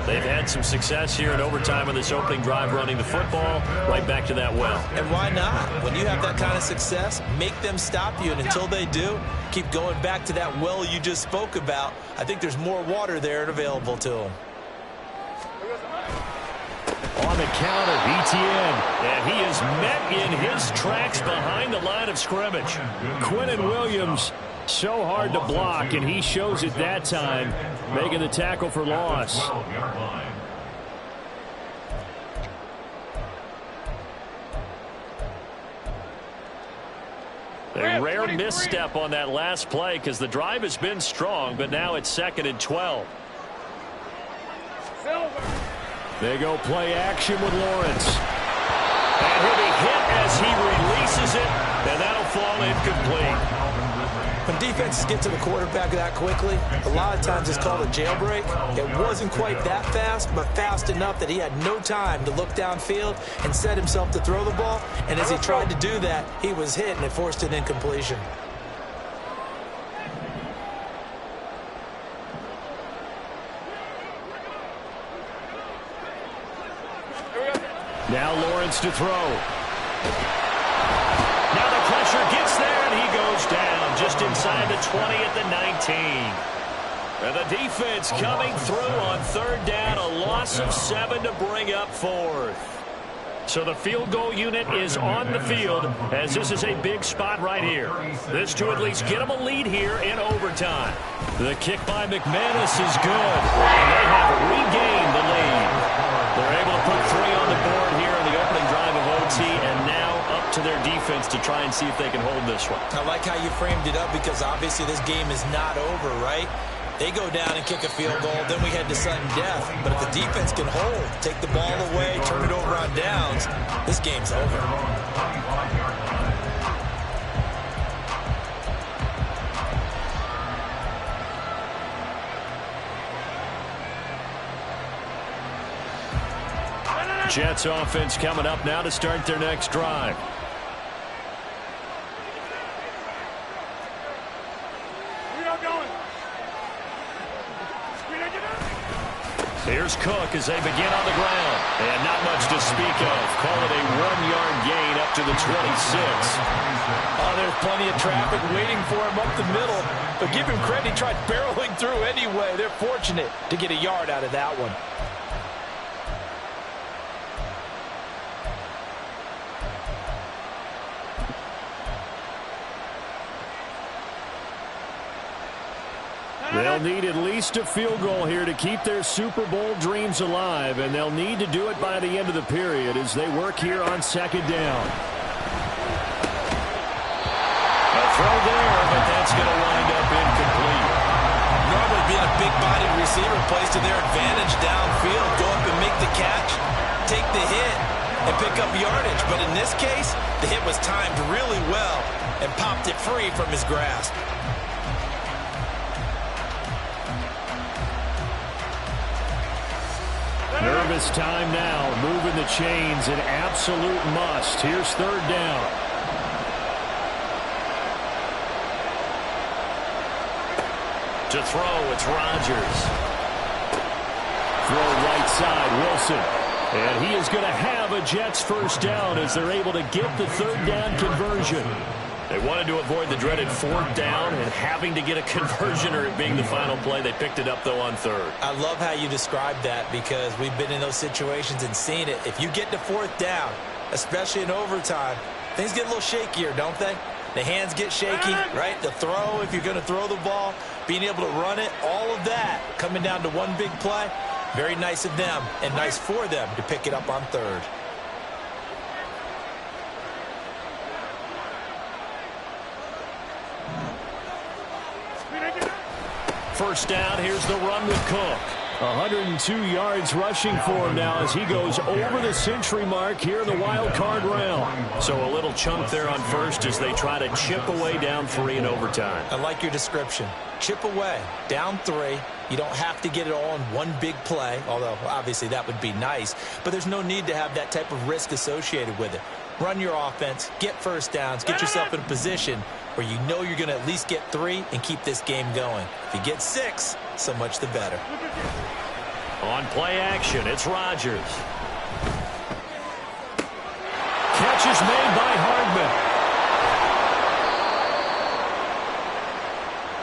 They've had some success here in overtime on this opening drive running the football right back to that well. And why not? When you have that kind of success, make them stop you, and until they do, keep going back to that well you just spoke about. I think there's more water there and available to them. On the counter, ETN, and he is met in his tracks behind the line of scrimmage. Quinnen Williams, so hard to block, and he shows it that time, making the tackle for loss. A rare misstep on that last play because the drive has been strong, but now it's 2nd and 12. They go play action with Lawrence. And he'll be hit as he releases it, and that'll fall incomplete. When defenses get to the quarterback that quickly, a lot of times it's called a jailbreak. It wasn't quite that fast, but fast enough that he had no time to look downfield and set himself to throw the ball. And as he tried to do that, he was hit, and it forced an incompletion. Now Lawrence to throw. Now the pressure gets there, and he goes down just inside the 20 at the 19. And the defense coming through on 3rd down, a loss of 7 to bring up 4th. So the field goal unit is on the field, as this is a big spot right here. This to at least get them a lead here in overtime. The kick by McManus is good, and they have regained the lead. They're able to put 3 on the board here in the opening drive of OT, and now up to their defense to try and see if they can hold this one. I like how you framed it up, because obviously this game is not over, right? They go down and kick a field goal, then we head to sudden death. But if the defense can hold, take the ball away, turn it over on downs, this game's over. Jets offense coming up now to start their next drive. Here's Cook as they begin on the ground. And not much to speak of. Call it a 1-yard gain up to the 26. Oh, there's plenty of traffic waiting for him up the middle. But give him credit, he tried barreling through anyway. They're fortunate to get a yard out of that one. They'll need at least a field goal here to keep their Super Bowl dreams alive, and they'll need to do it by the end of the period as they work here on 2nd down. A throw there, but that's going to wind up incomplete. Normally being a big-bodied receiver plays to their advantage downfield. Go up and make the catch, take the hit, and pick up yardage. But in this case, the hit was timed really well and popped it free from his grasp. Nervous time now, moving the chains, an absolute must. Here's 3rd down. To throw, it's Rodgers. Throw right side, Wilson. And he is going to have a Jets 1st down as they're able to get the 3rd down conversion. They wanted to avoid the dreaded 4th down and having to get a conversion or it being the final play. They picked it up, though, on 3rd. I love how you described that, because we've been in those situations and seen it. If you get to 4th down, especially in overtime, things get a little shakier, don't they? The hands get shaky, right? The throw, if you're going to throw the ball, being able to run it, all of that coming down to one big play. Very nice of them and nice for them to pick it up on 3rd. First down, here's the run with Cook. 102 yards rushing for him now as he goes over the century mark here in the wild card round. So a little chunk there on 1st as they try to chip away down 3 in overtime. I like your description. Chip away, down 3. You don't have to get it all in one big play, although obviously that would be nice. But there's no need to have that type of risk associated with it. Run your offense, get 1st downs, get yourself in a position where you know you're going to at least get 3 and keep this game going. If you get 6, so much the better. On play action, it's Rodgers. Catch is made by Hardman.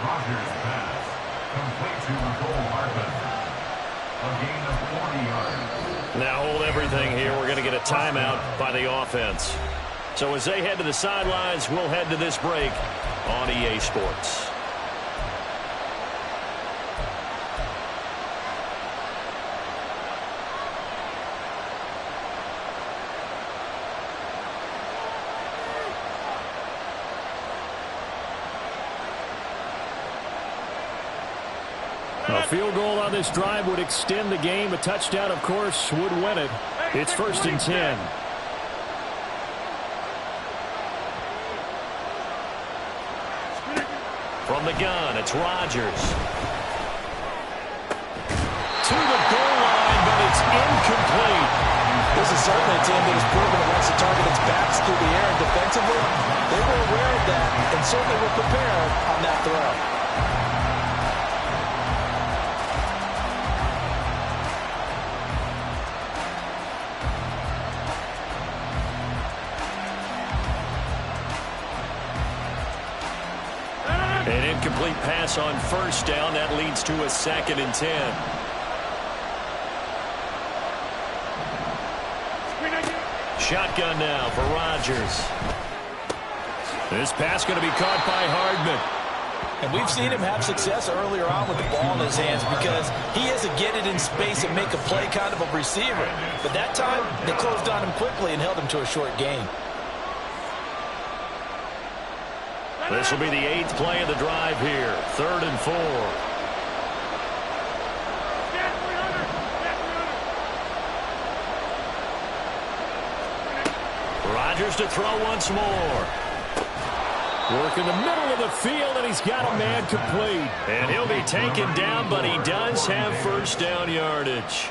Rodgers pass. Complete to Nicole Hardman. A gain of 40 yards. Now hold everything here. We're going to get a timeout by the offense. So as they head to the sidelines, we'll head to this break on EA Sports. A field goal on this drive would extend the game. A touchdown, of course, would win it. It's 1st and 10. From the gun, it's Rodgers. To the goal line, but it's incomplete. This is certainly a team that has proven it wants to target its backs through the air, and defensively, they were aware of that and certainly were prepared on that throw. An incomplete pass on 1st down. That leads to a 2nd and 10. Shotgun now for Rodgers. This pass going to be caught by Hardman. And we've seen him have success earlier on with the ball in his hands because he has to get it in space and make a play kind of a receiver. But that time, they closed on him quickly and held him to a short gain. This will be the 8th play of the drive here. 3rd and 4. Rodgers to throw once more. Work in the middle of the field, and he's got a man complete. And he'll be taken down, but he does have 1st down yardage.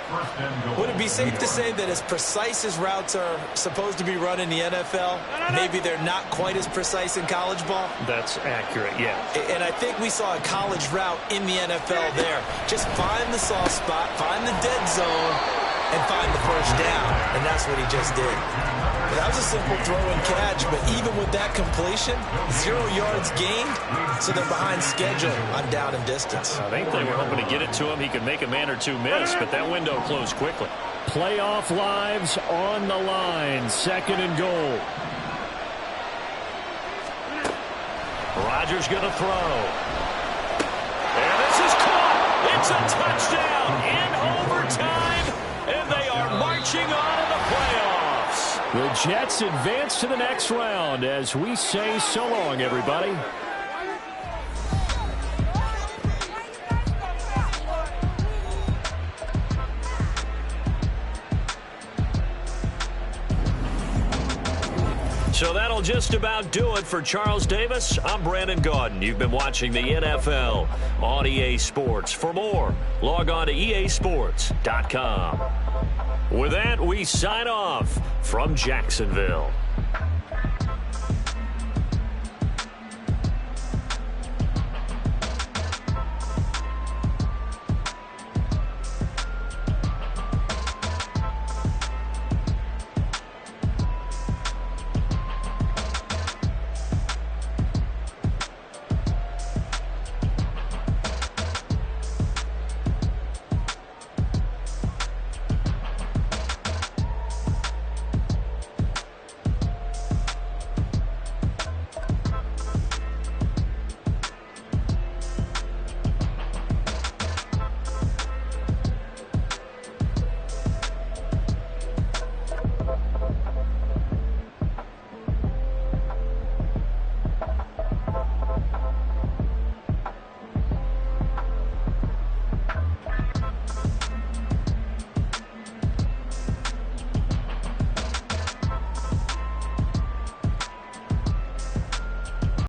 Would it be safe to say that as precise as routes are supposed to be run in the NFL, maybe they're not quite as precise in college ball? That's accurate, yeah. And I think we saw a college route in the NFL there. Just find the soft spot, find the dead zone, and find the 1st down. And that's what he just did. That was a simple throw and catch, but even with that completion, 0 yards gained, so they're behind schedule on down and distance. I think they were hoping to get it to him. He could make a man or two miss, but that window closed quickly. Playoff lives on the line. 2nd and goal. Rodgers going to throw. And this is caught. It's a touchdown in overtime, and they are marching on in the playoffs. The Jets advance to the next round as we say so long, everybody. So that'll just about do it for Charles Davis. I'm Brandon Gaudin. You've been watching the NFL on EA Sports. For more, log on to easports.com. With that, we sign off from Jacksonville.